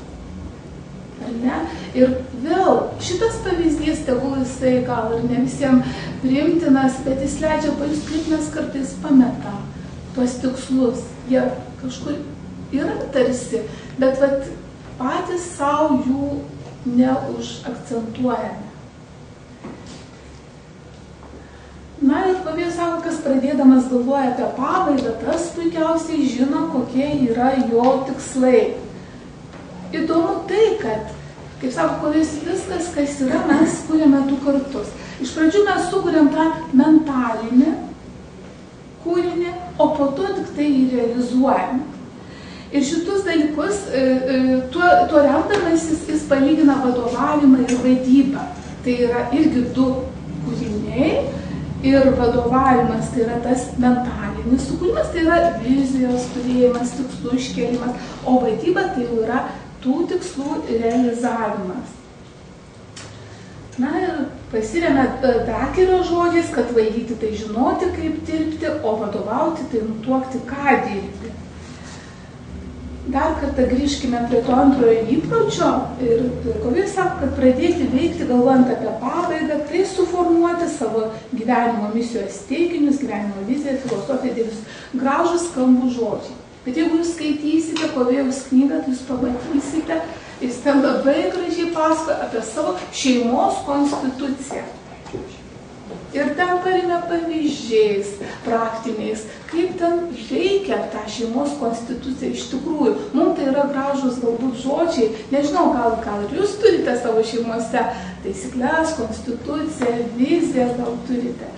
Ar ne? Ir vėl šitas pavyzdys, tegul jisai gal ir ne visiems priimtinas, bet jis leidžia pajusti, kaip mes kartais pametam tuos tikslus. Jie kažkur yra tarsi, bet vat, patys savo jų neužakcentuojame. Na ir Pavėjus sako, kas pradėdamas galvoja apie pabaigą, tas puikiausiai žino, kokie yra jo tikslai. Įdomu tai, kad, kaip sako Pavėjus, viskas, kas yra, mes kūrėme du kartus. Iš pradžių mes sukūrėm tą mentalinį kūrinį, o po to tik tai jį realizuojame. Ir šitus dalykus, tuo remdamasis, jis palygina vadovavimą ir vaidybą. Tai yra irgi du kūriniai. Ir vadovavimas tai yra tas mentalinis sukūrimas, tai yra vizijos turėjimas, tikslų iškėlimas, o vaidyba tai jau yra tų tikslų realizavimas. Na ir pasiremia Dakerio žodžiais, kad valdyti tai žinoti, kaip dirbti, o vadovauti tai nutuokti, ką dirbti. Dar kartą grįžkime prie to antrojo įpročio ir Pavėjus sako, kad pradėti veikti galvojant apie pabaigą, tai suformuoti savo gyvenimo misijos teiginius, gyvenimo viziją, filosofiją, dėlius. Gražus skambų žodžiai. Bet jeigu jūs skaitysite Pavėjaus knygą, tai jūs pamatysite, jis ten labai gražiai pasakoja apie savo šeimos konstituciją. Ir ten parime pavyzdžiais praktiniais, kaip ten veikia tą šeimos konstituciją iš tikrųjų. Mums tai yra gražus galbūt žodžiai, nežinau, gal ir jūs turite savo šeimose taisyklės, konstituciją, viziją gal turite.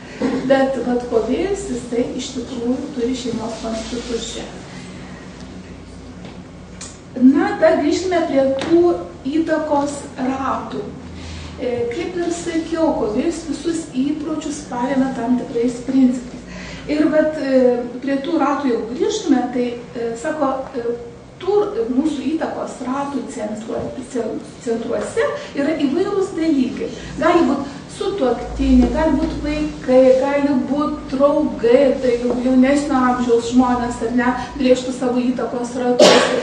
Bet Pavėjus jisai iš tikrųjų turi šeimos konstituciją. Na, dar grįžtame prie tų įtakos ratų. Kaip ir sakiau, Pavėjus visus įpročius paremia tam tikrais principais. Ir prie tų ratų jau grįžtume, tai sako, tų mūsų įtakos ratų centruose yra įvairūs dalykai. Gali būti sutuoktiniai, gali būti vaikai, gali būti draugai, tai jaunesnio amžiaus žmonės, ar ne, brėžtų savo įtakos ratus.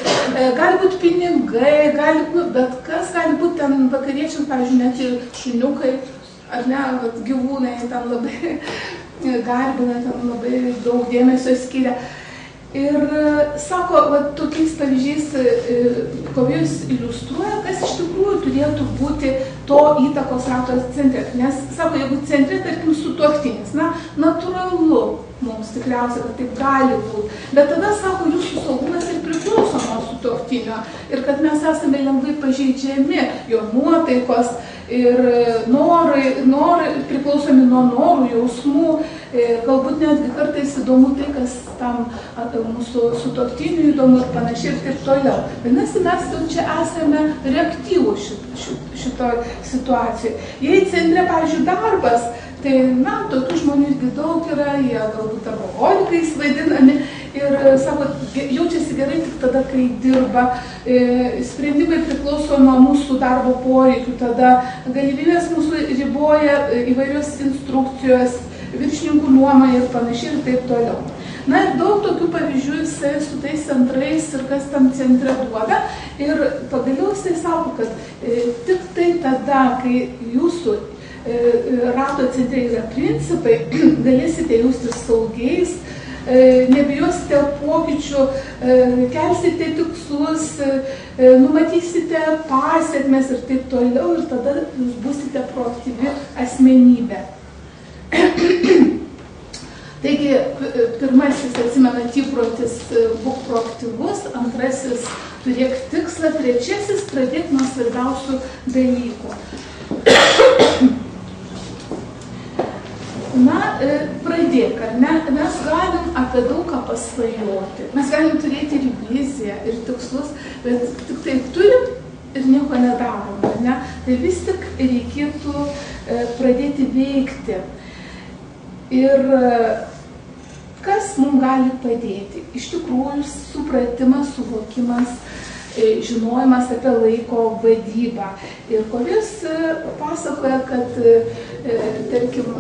Gali būti pinigai, gali būti, bet kas gali būti ten vakariečiams, pavyzdžiui, net ir šuniukai, ar ne, gyvūnai ten labai garbina, ten labai daug dėmesio skiria. Ir sako, tokiais pavyzdžiais Pavėjus iliustruoja, kas iš tikrųjų turėtų būti to įtakos rato centre. Nes, sako, jeigu centre, tarkim, sutuoktinis, na, natūralu mums tikriausiai, kad taip gali būti. Bet tada, sako, jūsų saugumas ir priklauso nuo sutuoktinio. Ir kad mes esame lengvai pažeidžiami, jo nuotaikos ir norai priklausomi nuo norų, jausmų. Galbūt netgi kartais įdomu tai, kas tam mūsų sutuoktiniui įdomu ir panašiai ir taip toliau. Vadinasi, mes jau čia esame reaktyvūs šitoj situacijai. Jei centre, pavyzdžiui, darbas, tai, na, tokių žmonių irgi daug yra, jie galbūt alkoholikais vadinami ir, sako, jaučiasi gerai tik tada, kai dirba. Sprendimai priklauso nuo mūsų darbo poreikių, tada galimybės mūsų riboja įvairios instrukcijos, viršininkų nuomonė ir panašiai ir taip toliau. Na ir daug tokių pavyzdžių jisai su tais centrais ir kas tam centre duoda. Ir pagaliau jisai sako, kad tik tai tada, kai jūsų rato centre yra principai, galėsite jaustis saugiais, nebijosite pokyčių, kelsite tikslus, numatysite pasiekmes ir taip toliau ir tada jūs būsite proaktyvi asmenybė. Taigi, pirmasis, atsimenant įprotis, būk proaktyvus, antrasis, turėk tikslą, trečiasis, pradėk nuo svarbiausių dalykų. Na, pradėk, ar ne? Mes galim apie daug ką pasvajoti, mes galim turėti ir viziją, ir tikslus, bet tik tai turim ir nieko nedarome, ne? Tai vis tik reikėtų pradėti veikti. Ir kas mums gali padėti? Iš tikrųjų, supratimas, suvokimas, žinojimas apie laiko vadybą. Ir Kolis pasakoja, kad, tarkim,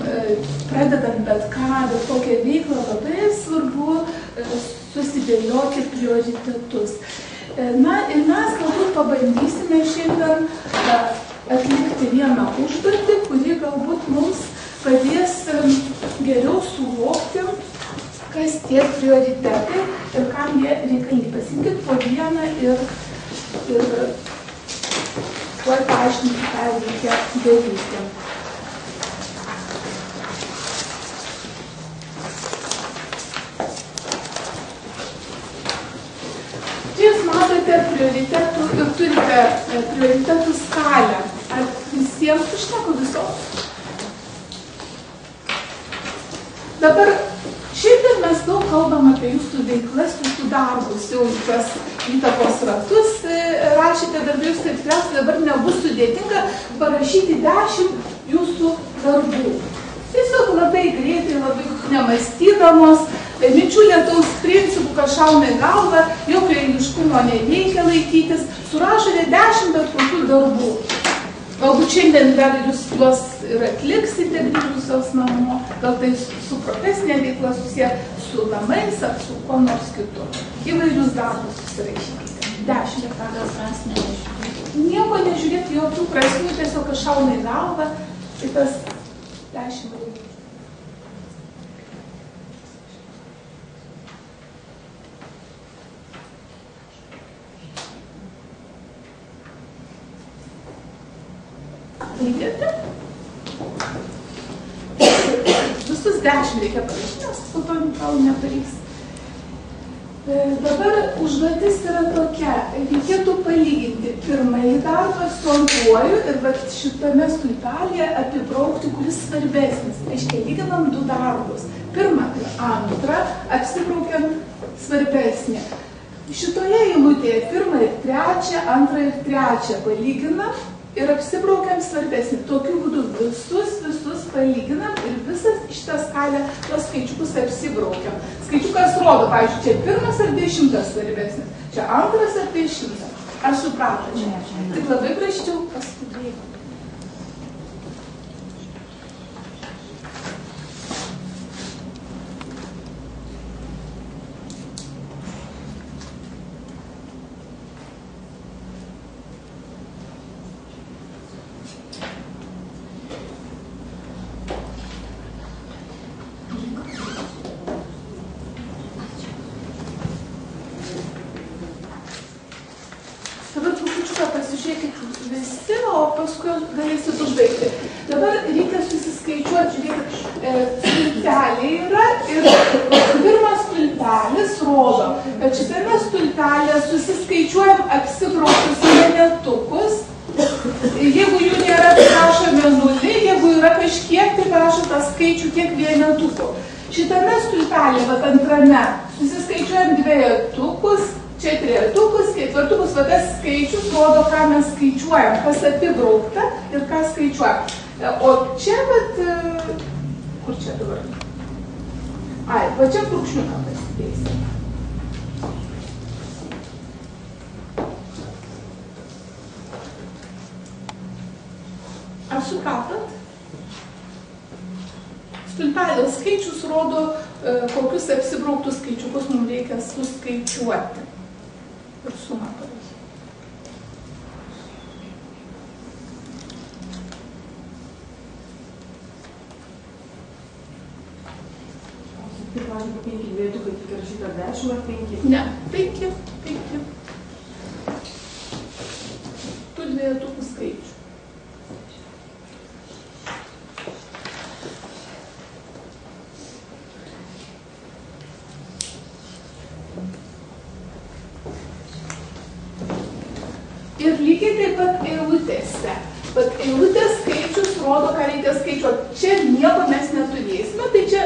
pradedant bet ką, bet kokią veiklą, labai svarbu susidėlioti prioritetus. Na ir mes galbūt pabandysime šiandien atlikti vieną užduotį, kuri galbūt mums padės geriau suvokti, kas tie prioritetai ir kam jie reikalingi. Pasiimkit po vieną ir tuoj paaiškinti, ką reikia daryti. Čia jūs matote prioritetų ir turite prioritetų skalę. Ar visiems užteko visos? Dabar šiandien mes daug kalbam apie jūsų veiklas, jūsų darbus, jau tas įtakos ratus rašėte darbą, jūs tai tikriausiai dabar nebus sudėtinga parašyti 10 jūsų darbų. Tiesiog labai greitai, labai nemąstydamos, minčių lietaus principų, kas šauna į galvą, jokio eiliškumo nereikia laikytis, surašote 10 bet kokių darbų. Galbūt šiandien dar jūs juos ir atliksite grįžusios namo, gal tai su profesinė veikla susiję, su namais ar su ko nors kitu. Įvairius darbus susirašykite. 10 pagal prasmę nežiūrėti. Nieko nežiūrėti, jokių prasmių, tiesiog šauna į galvą, tai tas 10 darbų. Baigėte? Visus 10 reikia parašyti, nes po to gal nepavyks. Dabar užduotis yra tokia. Reikėtų palyginti pirmąjį darbą su antruoju ir šitame stulpelėje apibraukti, kuris svarbesnis. Reiškia, lyginam 2 darbus. Pirmą ir antrą apsibraukiam svarbesnį. Šitoje eilutėje pirmą ir trečią, antrą ir trečią palyginam ir apsibraukiam svarbesnį. Tokiu būdu visus palyginam ir visas šitą skalę tos skaičiukus apsibraukiam. Skaičiukas rodo, pavyzdžiui, čia 1 ar 10 svarbesnis, čia 2 ar 10. Ar supratote? Tik labai praščiau paskubėti. Pasižiūrėkit visi, o paskui galėsit užbaigti. Dabar reikia susiskaičiuoti, žiūrėkit, stulpeliai yra ir pirmas stulpelis rodo, kad šitame stulpelė susiskaičiuojam apsibrauktus vienetukus. Jeigu jų nėra, tai rašome 0, jeigu yra kažkiek, tai rašo tą skaičių kiek vienetukų. Šitame stulpelė, antrame, susiskaičiuojam dvejetukus, čia trejetukus, ketvirtukus, tas skaičius rodo, ką mes skaičiuojam, kas apibraukta ir ką skaičiuojam. O čia, kur čia dabar? Ai, va čia brūkšniuką pasidėsim. Ar supratot? Stulpelio skaičius rodo, kokius apsibrauktus skaičiukus mums reikia suskaičiuoti. Ir sumą parašyti. Tai pavyzdžiui, 5 dviejetukai tik rašyta 10 ar 5? Ne, 5. Tų dvejetukų skaičių. Ir lygiai taip pat eilutėse. Bet eilutės skaičius rodo, ką reikia skaičiuoti. Čia nieko mes neturėsime, tai čia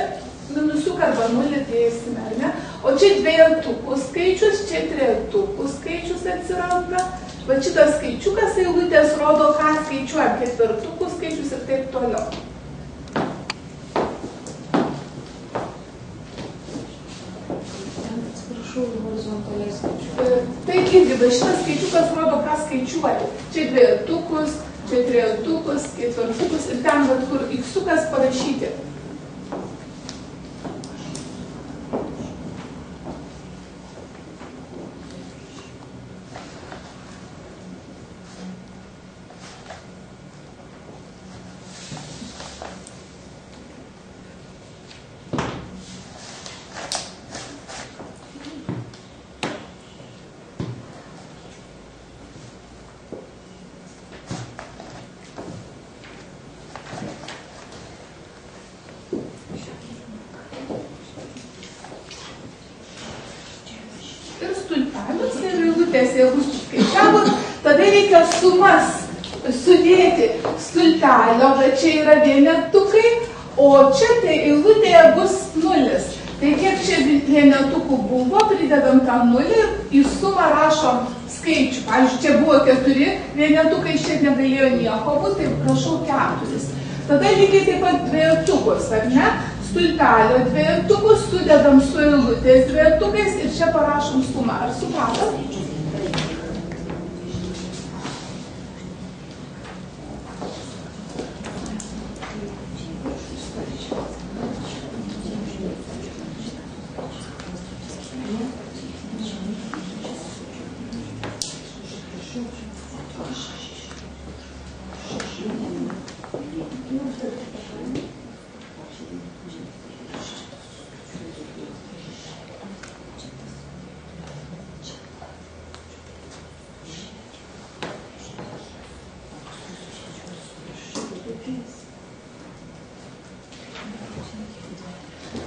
minusiuką arba 0 dėsime, ar ne? O čia dvejetukų skaičius, čia trejetukų skaičius atsiranda. Va šitas skaičiukas eilutės rodo, ką skaičiuojam, ketvirtukų skaičius ir taip toliau. Atsiprašau, horizontaliai skaičiuoju. Tai irgi, va šitas skaičiukas rodo, ką skaičiuoja. Čia dvejetukus, čia trejetukus, ketvirtukus ir ten, bet kur x-ukas parašyti. Jeigu skaičiavot, tada reikia sumas sudėti stulpelio, bet čia yra vienetukai, o čia tai eilutėje bus nulis. Tai kiek čia vienetukų buvo, pridedam tą nulį ir į sumą rašom skaičių. Pavyzdžiui, čia buvo 4 vienetukai, čia negalėjo nieko būti, tai prašau 4. Tada lygiai taip pat dvejetukus, ar ne? Stulpelio dvejetukus sudedam su eilutės dvejetukais ir čia parašom sumą. Ar supratom?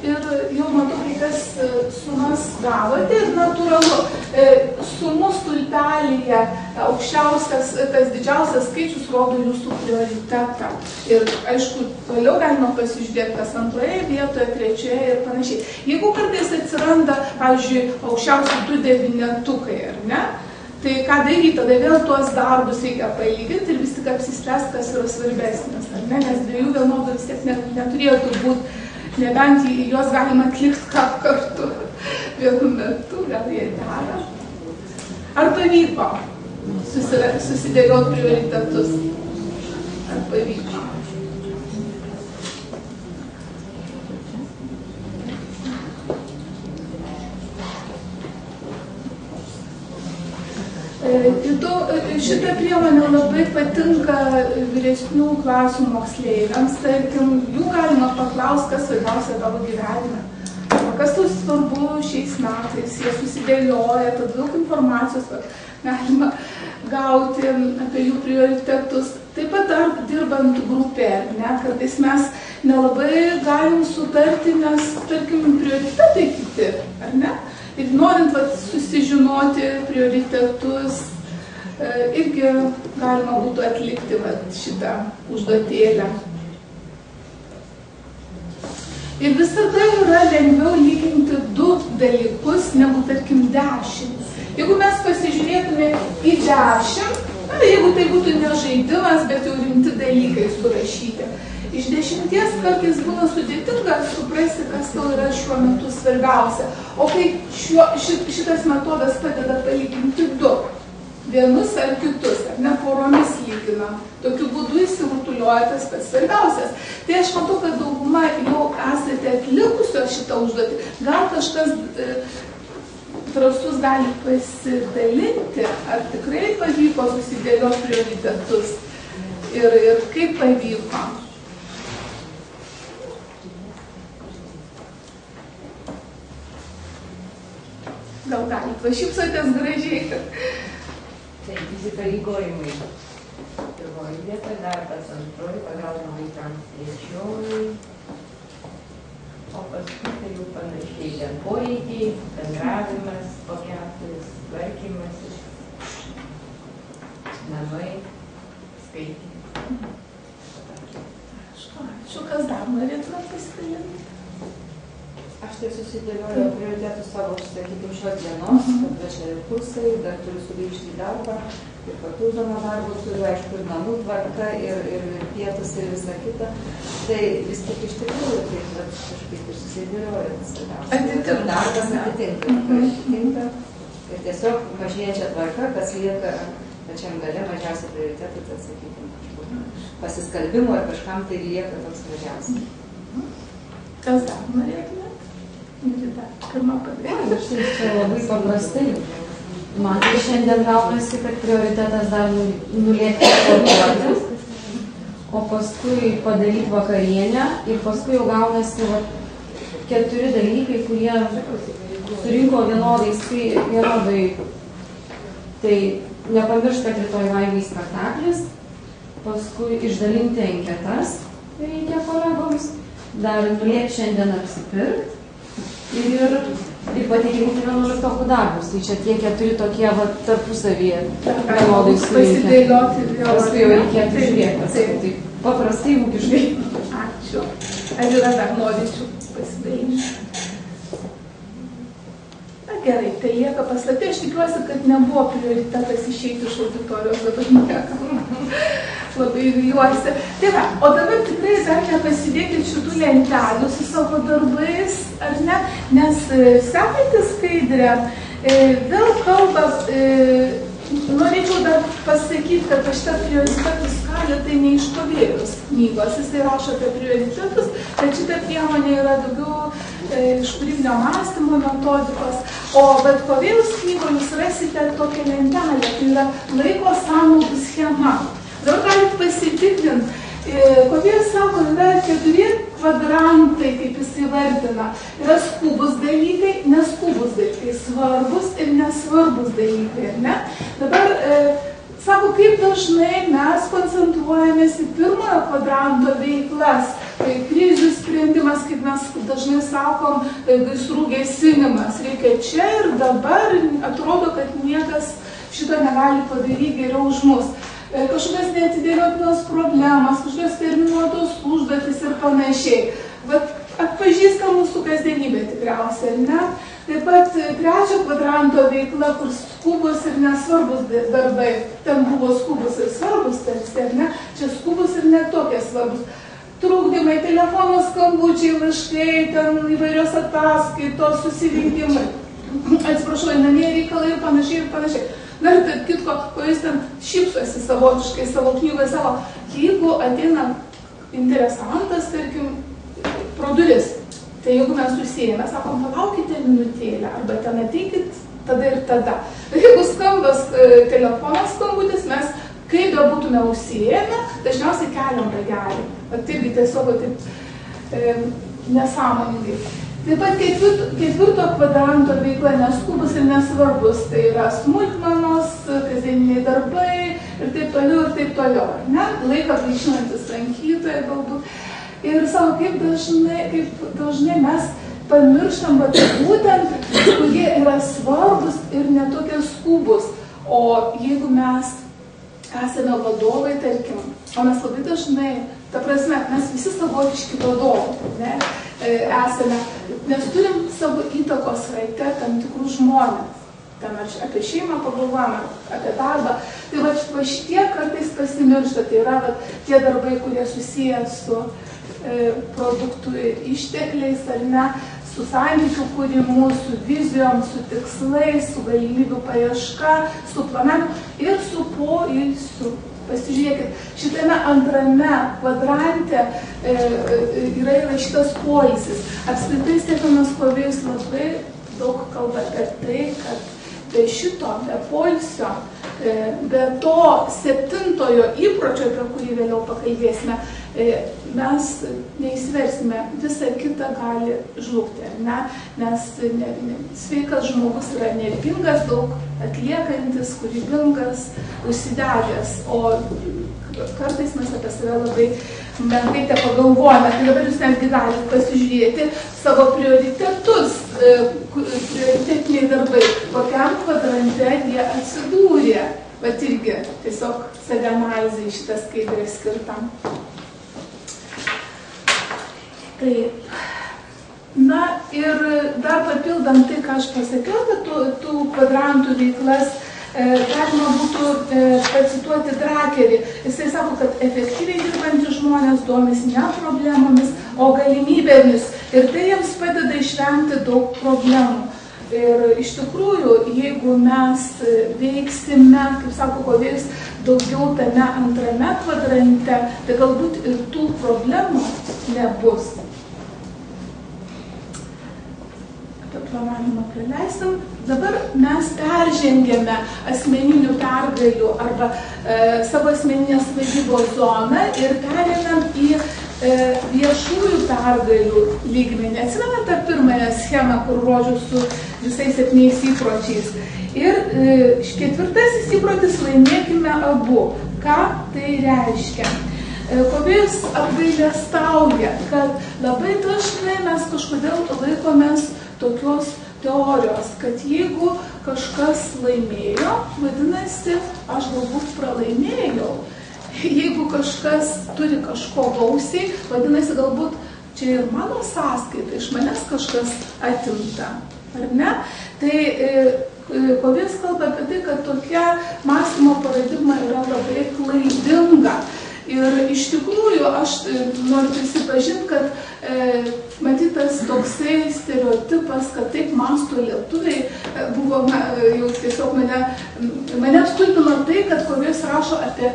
Ir jau matau, kai kas sumas gavote ir natūralu, sumų stulpelyje aukščiausias, tas didžiausias skaičius rodo jūsų prioritetą. Ir aišku, toliau galima pasižiūrėti, kas antroje vietoje, trečioje ir panašiai. Jeigu kartais atsiranda, pavyzdžiui, aukščiausiai 2 devynetukai, ar ne? Tai ką daryti, tada vėl tuos darbus reikia palyginti ir vis tik apsispręsti, kas yra svarbesnis, ar ne? Nes dviejų vienodų vis tiek neturėtų būti. Nebent juos galima atlikti kartu vienu metu, gal jie dera. Ar pavyko susidėlioti prioritetus? Ar pavyko? Šita priemonė labai patinka vyresnių klasių moksleiviams, tarkim, jų galima paklausti, kas svarbiausia tavo gyvenime. Kas tau svarbu šiais metais, jie susidėlioja, tad daug informacijos galima gauti apie jų prioritetus. Taip pat dar dirbant grupė, ne, kartais mes nelabai galim sutarti, nes, tarkim, prioritetai kiti, ar ne? Ir norint susižinoti prioritetus, irgi galima būtų atlikti šitą užduotėlę. Ir visada yra lengviau lyginti 2 dalykus negu, tarkim, 10. Jeigu mes pasižiūrėtume į 10, jeigu tai būtų ne žaidimas, bet jau rimti dalykai surašyti, iš 10 kartais būna sudėtinga suprasti, kas tau yra šiuo metu svarbiausia. O kai šitas metodas padeda palyginti 2. Vienus ar kitus, ar ne, poromis lygina. Tokiu būdu įsirutulioja tas pats svarbiausias. Tai aš matau, kad dauguma jau esate atlikusios šitą užduotį. Gal kažkas drąsus gali pasidalinti, ar tikrai pavyko susidėlioti prioritetus ir kaip pavyko. Gal galit pašypsotės gražiai. Tai įsipareigojimai. Pirmoji vieta, darbas antroji, pagalba vaikams trečioji, o paskui tai jau panašiai ten poreikiai, bendravimas, po 4, tvarkymasis, namai, skaitymas. Ačiū, kas dar norėtume pasidalinti? Aš tai susidėlioju prioritetus savo, sakykim, šios dienos, kad čia ir kursai, dar turiu sugrįžti į darbą, ir papildomą darbą turiu, aišku, ir namų tvarka, ir pietus, ir visa kita. Tai vis tik iš tikrųjų tai kažkaip ir susidėlioja svarbiausia. Darbas atitinka. Ir tiesiog mažėjančia tvarka, kas lieka pačiam gale mažiausiai prioritetai, tad sakykime, kažkokio pasiskalbimo ir kažkam tai lieka toks mažiausiai. Kas dar norėtumėt? Pirmą padaryti. Aš čia labai paprastai. Man tai šiandien gaunasi, kad prioritetas dar nulėkti sportuoti, o paskui padaryti vakarienę ir paskui jau gaunasi 4 dalykai, kurie surinko vienodai. Tai nepamiršk, kad rytoj Vaivai spektaklis, paskui išdalinti anketas reikia kolegoms, dar nulėkti šiandien apsipirkti. Ir patikrinti 11 darbus. Tai čia tie 4 tokie tarpusavyje vienodai surinkę. Paskui jau reikėtų žiūrėti. Tai paprastai ūkiškai. Ačiū. Ar yra dar norinčių pasidaryti? Na gerai, tai lieka paslapti. Aš tikiuosi, kad nebuvo prioritetas išeiti iš auditorijos, dabar niekam. Labai viliuosi. Tai va, o dabar tikrai dar nepasidėkit šitų lentelių su savo darbais, ar ne? Nes sekantį skaidrę vėl kalba, norėčiau dar pasakyti, kad šitą prioritetų skalę tai ne iš Kovėliaus knygos, jisai rašo apie prioritetus, bet šita priemonė yra daugiau iš kūrybinio mąstymo metodikos, o bet Kovėliaus knygoje jūs rasite tokią lentelę, tai yra laiko sąnaudų schema. Dabar galite pasitikrinti, Kovėlius sako, yra 4 kvadrantai, kaip jis įvardina. Yra skubus dalykai, neskubus dalykai, svarbus ir nesvarbus dalykai, ne? Dabar sako, kaip dažnai mes koncentruojamės į pirmojo kvadranto veiklas. Tai krizių sprendimas, kaip mes dažnai sakom, gaisrų gesinimas. Reikia čia ir dabar, atrodo, kad niekas šito negali padaryti geriau už mus. Kažkokios neatidėliotinos problemas, kažkokios terminuotos užduotis ir panašiai. Vat atpažįsta mūsų kasdienybė tikriausiai, ar ne? Taip pat 3 kvadranto veikla, kur skubus ir nesvarbus darbai. Ten buvo skubus ir svarbus tarsi, ar ne? Čia skubus ir netokie svarbus. Trukdymai, telefono skambučiai, laiškai, ten įvairios ataskaitos, susirinkimai. Atsiprašau, namie reikalai ir panašiai ir panašiai. Dar taip kitko, ko jis ten šypsosi savotiškai savo knygoje savo, jeigu ateina interesantas, tarkim, pro duris, tai jeigu mes susijame, sakom, palaukite minutėlę, arba ten ateikit tada ir tada. Bet jeigu skambas telefonas skambutis, mes, kai bebūtume užsijėmę, dažniausiai keliam ragelį. Bet irgi tiesiog taip nesąmoningai. Taip pat 4 kvadranto veikla neskubus ir nesvarbus, tai yra smulkmenos, kasdieniniai darbai ir taip toliau, ne? Laiką gaišinantis lankytojai galbūt. Ir savo, kaip dažnai mes pamirštam, bet būtent, kurie yra svarbus ir netokie skubus. O jeigu mes esame vadovai, tarkim, o mes labai dažnai, ta prasme, mes visi savotiški vadovai, ne? Esame, nes turim savo įtakos rate tam tikrų žmonės. Ten apie šeimą pagalvojame, apie darbą. Tai va šitie kartais pasimiršta, tai yra tie darbai, kurie susiję su produktų ištekliais, ar ne, su santykių kūrimu, su vizijom, su tikslais, su galimybių paieška, su planavimu ir su poilsiu. Pasižiūrėkit, šitame antrame kvadrante yra įrašytas poilsis. Apskritai Stefanas Kovėlius labai daug kalba apie tai, kad be šito, be poilsio, be to 7-ojo įpročio, apie kurį vėliau pakalbėsime, mes neįsiversime, visa kita gali žlugti, ne? Nes sveikas žmogus yra nervingas, daug atliekantis, kūrybingas, užsidegęs, o kartais mes apie save labai menkai te pagalvojame. Tai dabar jūs netgi galite pasižiūrėti savo prioritetus, prioritetiniai darbai, kokiam kvadrante jie atsidūrė. Bet irgi tiesiog savianalizai šitą skaidrę skirtam. Taip. Na ir dar papildant tai, ką aš pasakiau, kad tų kvadrantų veiklas, galima būtų pacituoti Drakerį. Jisai sako, kad efektyviai dirbantys žmonės domisi ne problemomis, o galimybėmis. Ir tai jiems padeda išvengti daug problemų. Ir iš tikrųjų, jeigu mes veiksime, kaip sako Kovės, daugiau tame antrame kvadrante, tai galbūt ir tų problemų nebus. Planavimą praleisim. Dabar mes peržengėme asmeninių pergalių arba savo asmeninės vadybos zoną ir pereinam į viešųjų pergalių lygmenį. Atsimenate tą pirmąją schemą, kur rodžiau su visais 7 įpročiais. Ir 4. įprotis laimėkime abu. Ką tai reiškia? Kovės apgailestauja, kad labai dažnai mes kažkodėl laikomės tokios teorijos, kad jeigu kažkas laimėjo, vadinasi, aš galbūt pralaimėjau. Jeigu kažkas turi kažko gausiai, vadinasi, galbūt čia ir mano sąskaita, iš manęs kažkas atimta, ar ne? Tai Kovės kalba apie tai, kad tokia mąstymo paradigma yra labai klaidinga. Ir iš tikrųjų aš noriu prisipažinti, kad matytas toksai stereotipas, kad taip mąsto lietuviai, buvo jau tiesiog mane stulbino tai, kad Kovės rašo apie,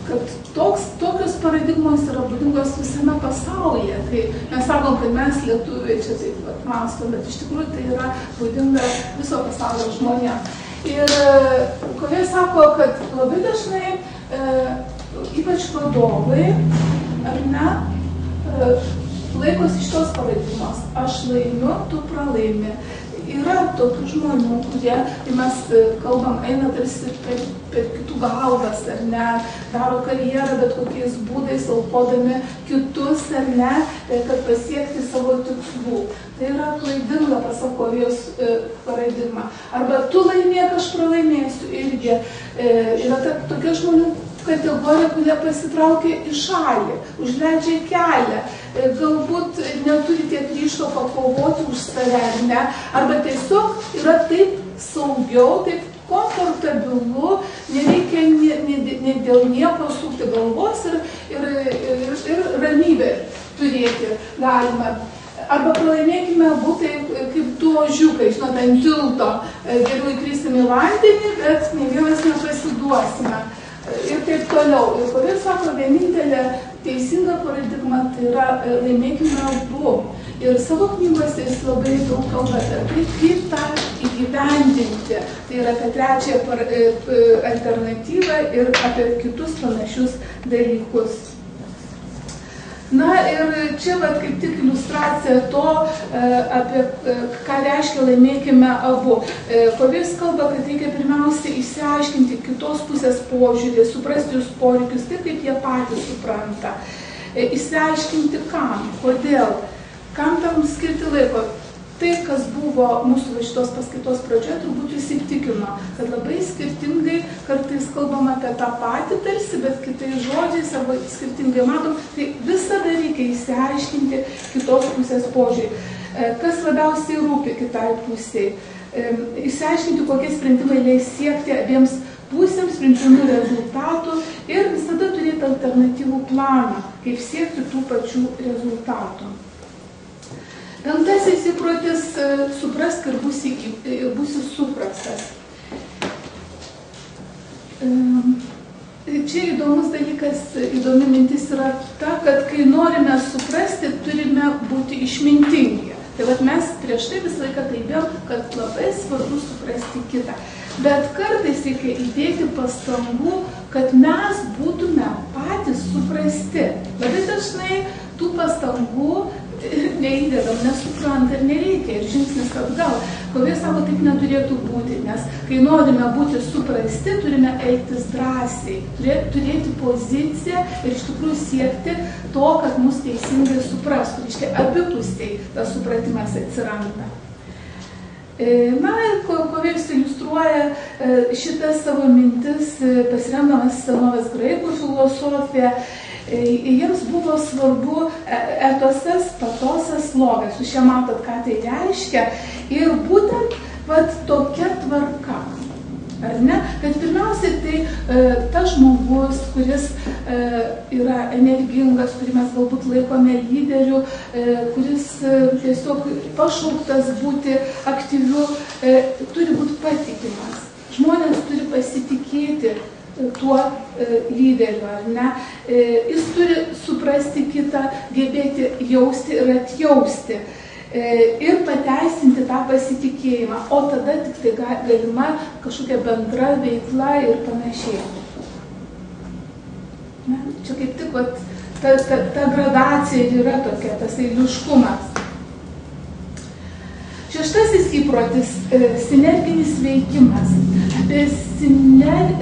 kad tokios paradigmos yra būdingos visame pasaulyje. Tai mes sakom, kad mes lietuviai čia taip mąstom, bet iš tikrųjų tai yra būdinga viso pasaulio žmonėms. Ir Kovės sako, kad labai dažnai ypač vadovai, ar ne, laikosi šitos paradigmos. Aš laimiu, tu pralaimi. Yra tokių žmonių, kurie, kai mes kalbam, eina tarsi per kitų galvas, ar ne, daro karjerą bet kokiais būdais, aukodami kitus, ar ne, kad pasiekti savo tikslų. Tai yra klaidinga, pasako Kovės paradigma. Arba tu laimėk, aš pralaimėsiu irgi. Yra tokia žmonių kategorija, kurie pasitraukia į šalį, užleidžia kelią, galbūt neturi tiek ryžto pakovoti už save, ne? Arba tiesiog yra taip saugiau, taip komfortabilu, nereikia ne dėl nieko sukti galvos ir ramybę turėti galima. Arba pralaimėkime būtai kaip du ožiukai, žinot, ant tilto, geriau įkrisim į vandenį, bet ne vienas nepasiduosime. Ir taip toliau. Ir Kovės sako, vienintelė teisinga paradigma tai yra laimėkime abu. Ir savo knygose jis labai daug kalba apie tai, kaip tą įgyvendinti. Tai yra apie trečiąją alternatyvą ir apie kitus panašius dalykus. Na ir čia kaip tik iliustracija to, apie ką reiškia laimėkime abu. Kovės kalba, kad reikia pirmiausia išsiaiškinti kitos pusės požiūrį, suprasti jūs poreikius taip, kaip jie patys supranta. Išsiaiškinti kam, kodėl, kam tam skirti laiko. Tai, kas buvo mūsų šitos paskaitos pradžioje, turbūt jūs įtikino, kad labai skirtingai kartais kalbam apie tą patį tarsi, bet kitais žodžiais arba skirtingai matom, tai visada reikia išsiaiškinti kitos pusės požiūrį. Kas labiausiai rūpi kitai pusiai? Išsiaiškinti, kokie sprendimai leis siekti abiems pusėms priimtinų rezultatų ir visada turėti alternatyvų planą, kaip siekti tų pačių rezultatų. 5. įprotis – suprask ir būsi suprastas. Čia įdomus dalykas, įdomi mintis yra ta, kad kai norime suprasti, turime būti išmintingi. Tai vat mes prieš tai visą laiką kalbėjom, kad labai svarbu suprasti kitą. Bet kartais reikia įdėti pastangų, kad mes būtume patys suprasti. Labai dažnai tų pastangų neįdedam, nesupranta ir nereikia ir žingsnis atgal. Kovės sako, taip neturėtų būti, nes kai norime būti suprasti, turime elgtis drąsiai, turėti poziciją ir iš tikrųjų siekti to, kad mus teisingai suprastų. Reiškia, abipusiai tas supratimas atsiranda. Na, Kovės iliustruoja šitas savo mintis, pasiremdamas senovės graikų filosofiją. Jiems buvo svarbu etosas, patosas, slogas. Jūs čia matot, ką tai reiškia. Ir būtent tokia tvarka. ar ne? Kad pirmiausiai tai tas žmogus, kuris yra energingas, kurį mes galbūt laikome lyderiu, kuris tiesiog pašauktas būti aktyviu, turi būti patikimas. Žmonės turi pasitikėti tuo lyderiu, ar ne? Jis turi suprasti kitą, gebėti jausti ir atjausti. Ir pateisinti tą pasitikėjimą, o tada tik tai galima kažkokia bendra veikla ir panašiai. Na, čia kaip tik ta gradacija ir yra tokia, tas eiliškumas. Šeštasis įprotis – sinerginis veikimas. Apie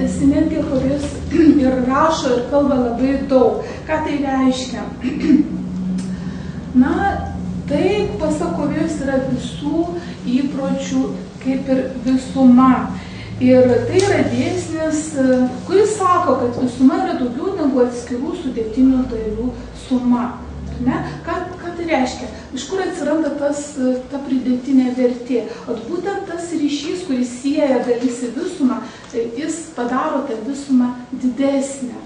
sinergiją, kuris ir rašo ir kalba labai daug. Ką tai reiškia? Na, tai, pasak Kovėjus, yra visų įpročių kaip ir visuma. Ir tai yra dėsnis, kuris sako, kad visuma yra daugiau negu atskirų sudėtinių dalių suma. Ne? Ką tai reiškia? Iš kur atsiranda ta pridėtinė vertė? O būtent tas ryšys, kuris sieja dalis į visumą, jis padaro tą visumą didesnę.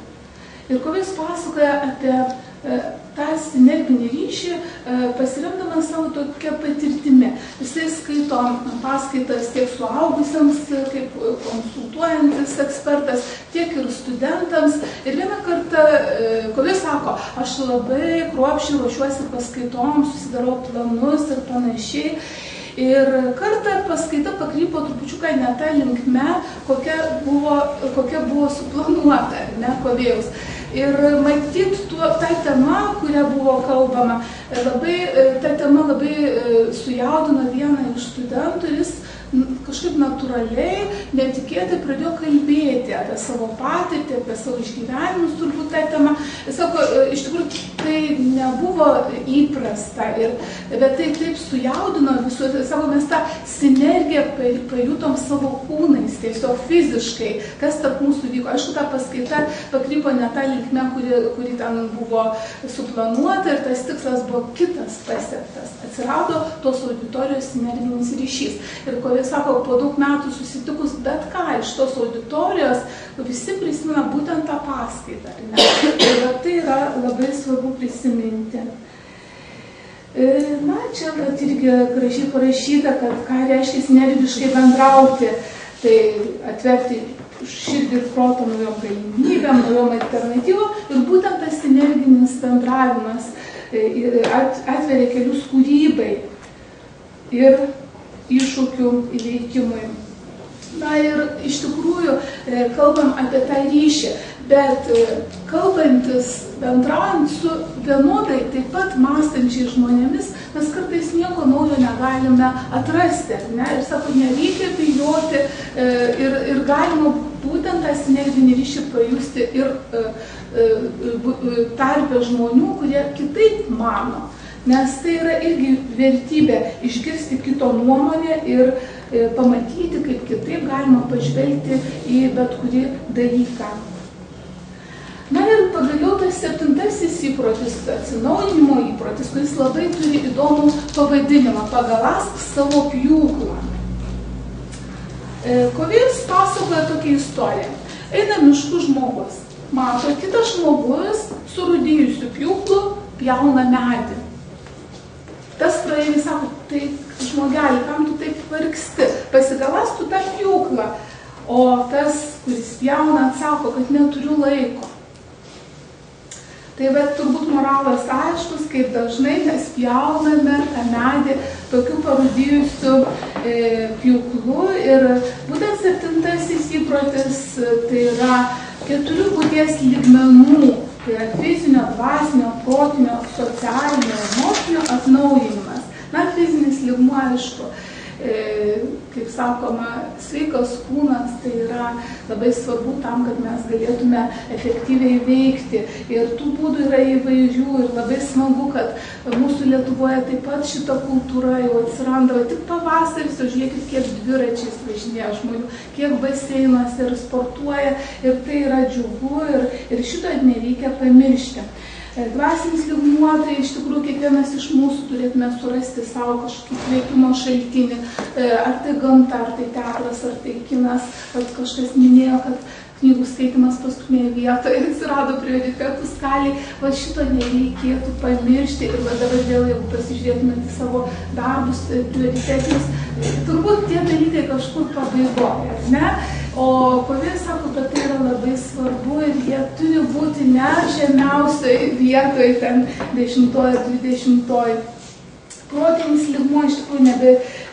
Ir Kovėjus pasakoja apie tą sinerginį ryšį, pasiremdamas savo tokia patirtimi. Jisai skaito paskaitas tiek suaugusiems, kaip konsultuojantis ekspertas, tiek ir studentams. Ir vieną kartą Kovėjus sako, aš labai kruopščiai ruošiuosi paskaitoms, susidarau planus ir panašiai. Ir kartą paskaita pakrypo trupučiuką ne tą linkme, kokia buvo suplanuota, ne, Kovėjaus. Ir matyt, ta tema, kuria buvo kalbama, ta tema labai sujaudino vieną iš studentų ir jis kažkaip natūraliai, netikėtai pradėjo kalbėti apie savo patirtį, apie savo išgyvenimus, turbūt tą temą. Jis sako, iš tikrųjų, tai nebuvo įprasta, bet tai taip sujaudino visų, sako, mes tą sinergiją pajutom savo kūnais, tiesiog fiziškai, kas tarp mūsų vyko. Aišku, ta paskaita pakrypo ne tą linkme, kuri ten buvo suplanuota ir tas tikslas buvo kitas pasiektas. Atsirado tos auditorijos sinerginis ryšys. Ir sako, po daug metų susitikus bet ką iš tos auditorijos, visi prisimena būtent tą paskaitą. Ir tai yra labai svarbu prisiminti. Na, čia irgi gražiai parašyta, kad ką reiškia sinergiškai bendrauti, tai atverti širdį ir protą naujom galimybėm, naujom alternatyvom ir būtent tas sinerginis bendravimas atveria kelius kūrybai ir iššūkių įveikimui. Na ir iš tikrųjų kalbam apie tą ryšį, bet kalbantis, bendraujant su vienodai taip pat mąstančiais žmonėmis, mes kartais nieko naujo negalime atrasti, ne? Ir sako, nereikia bijoti ir galima būtent tą sinerginį ryšį pajusti ir tarpe žmonių, kurie kitaip mano. Nes tai yra irgi vertybė išgirsti kito nuomonę ir pamatyti, kaip kitaip galima pažvelgti į bet kurį dalyką. Na ir pagaliau tas septintasis įprotis, atsinaujinimo įprotis, kuris labai turi įdomų pavadinimą – pagalask savo pjūklą. Kovėjus pasakoja tokią istoriją. Eina miškų žmogus, mato kitas žmogus su rūdijusiu pjūklu pjauna medį. Tas praeivis sako, tai žmogelį, kam tu taip vargsti, pasigalask tu tą pjūklą. O tas, kuris pjauna, atsako, kad neturiu laiko. Tai bet turbūt moralas aiškus, kaip dažnai mes pjauname tą medį tokiu parūdijusiu pjūklu. Ir būtent septintasis įprotis tai yra 4 būties lygmenų. Tai yra fizinio, dvasinio, protinio, socialinio, emocinio atnaujinimas. Na, fizinis lygmuo, aišku, kaip sakoma, sveikas kūnas, tai yra labai svarbu tam, kad mes galėtume efektyviai veikti. Ir tų būdų yra įvairių ir labai smagu, kad mūsų Lietuvoje taip pat šita kultūra jau atsiranda. Tik pavasaris, o žiūrėkit, kiek dviračiais važinėja žmonių, kiek baseinuose ir sportuoja. Ir tai yra džiugu ir šito nereikia pamiršti. Dvasinis lygmuo, tai iš tikrųjų kiekvienas iš mūsų turėtume surasti savo kažkokį įkvėpimo šaltinį, ar tai gamta, ar tai teatras, ar tai kinas, ar kažkas minėjo, kad knygų skaitimas paskutinėje vietoje atsirado prioritetų skaliai, va šito nereikėtų pamiršti ir va dabar vėl, jeigu pasižiūrėtumėte į savo darbus prioritetinius, turbūt tie dalykai kažkur pabaigoja, ar ne? O Kovė sako, kad tai yra labai svarbu ir jie turi būti ne žemiausioje vietoje, ten 10-20. Protinis lygmuo iš tikrųjų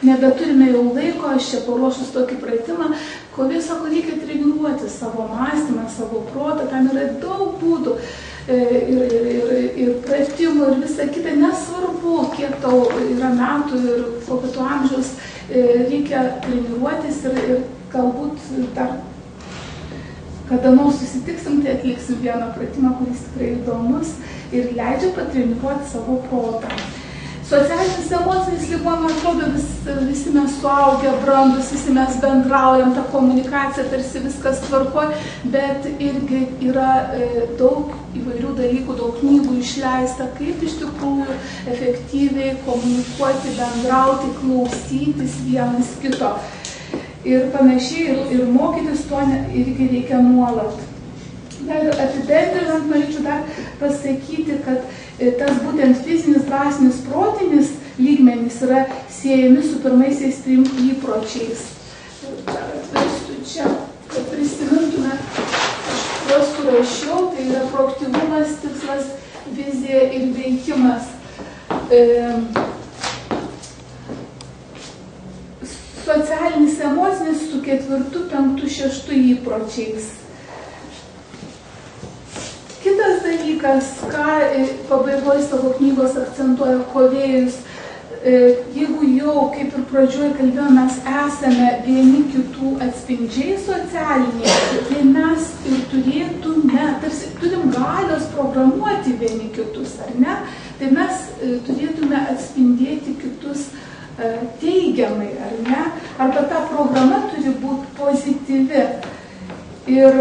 nebeturime jau laiko, aš čia paruošus tokį pratimą. Kovė sako, reikia treniruoti savo mąstymą, savo protą, tam yra daug būdų ir pratimų ir visa kita, nesvarbu, kiek tau yra metų ir kokio tu amžiaus, reikia treniruotis ir galbūt dar kada nors susitiksim, tai atliksim vieną pratimą, kuris tikrai įdomus ir leidžia patreniruoti savo protą. Socialinis emocinis lygmuo, man atrodo, visi mes suaugę, brandus, visi mes bendraujam, ta komunikacija, tarsi viskas tvarkoj, bet irgi yra daug įvairių dalykų, daug knygų išleista, kaip iš tikrųjų efektyviai komunikuoti, bendrauti, klausytis vienas kito. Ir panašiai, ir mokytis to irgi reikia nuolat. Ir apibendrinant, norėčiau dar pasakyti, kad tas būtent fizinis, dvasinis, protinis lygmenys yra siejami su pirmaisiais 3 įpročiais. Ir dar atversiu čia, kad prisimintume, aš juos surašiau, tai yra proaktyvumas, tikslas, vizija ir veikimas. Socialinis, emocinis su 4, 5, 6 įpročiais. Kitas dalykas, ką pabaigoje savo knygos akcentuoja Kovėjus, jeigu jau, kaip ir pradžioje kalbėjome, mes esame vieni kitų atspindžiai socialiniai, tai mes ir turėtume, tarsi turim galios programuoti vieni kitus, ar ne? Tai mes turėtume atspindėti kitus teigiamai, ar ne? Arba ta programa turi būti pozityvi. Ir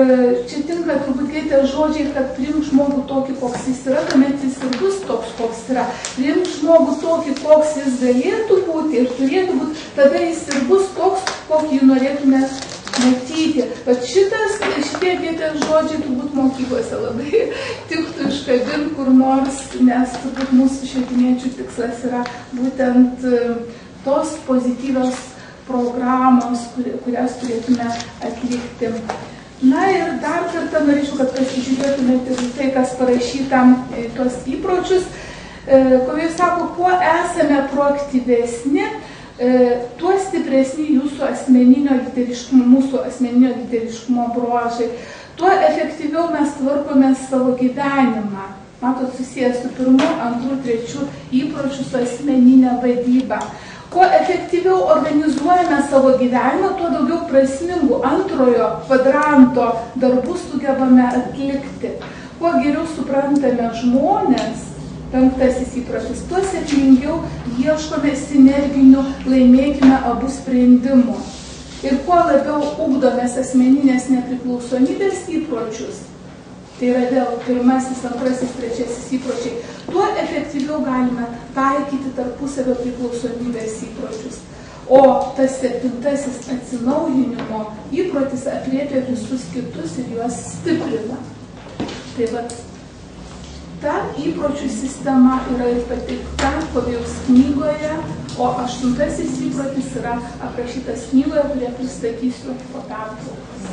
čia tinka turbūt Goethe žodžiai, kad priimk žmogų tokį, koks jis yra, tuomet jis ir bus toks, koks yra. Priimk žmogų tokį, koks jis galėtų būti ir turėtų būti, tada jis ir bus toks, kokį jį norėtume matyti. Bet šitie Goethe žodžiai turbūt mokyklose labai tiktų iškabinti kur nors, nes turbūt mūsų švietimiečių tikslas yra būtent tos pozityvios programos, kurias turėtume atlikti. Na ir dar kartą norėčiau, kad pasižiūrėtumėte tai, kas parašyta tuos įpročius. Kovė sako, kuo esame proaktyvesni, tuo stipresni jūsų mūsų asmeninio lyderiškumo bruožai, tuo efektyviau mes tvarkome savo gyvenimą. Matot, susijęs su 1, 2, 3 įpročių su asmeninė vadyba. Kuo efektyviau organizuojame savo gyvenimą, tuo daugiau prasmingų 2 kvadranto darbų sugebame atlikti. Kuo geriau suprantame žmonės, 5 įprotis, tuo sėkmingiau ieškome sinerginių, laimėkime abu sprendimų. Ir kuo labiau ugdomės asmeninės nepriklausomybės įpročius, tai yra vėl 1, 2, 3 įpročiai, tuo efektyviau galime taikyti tarpusavio priklausomybės įpročius. O tas 7 atsinaujinimo įprotis atliepia visus kitus ir juos stiprina. Tai vat, ta įpročių sistema yra pateikta Kovėjaus knygoje, o 8 įprotis yra aprašytas knygoje, kurią pristatysiu po pertraukos.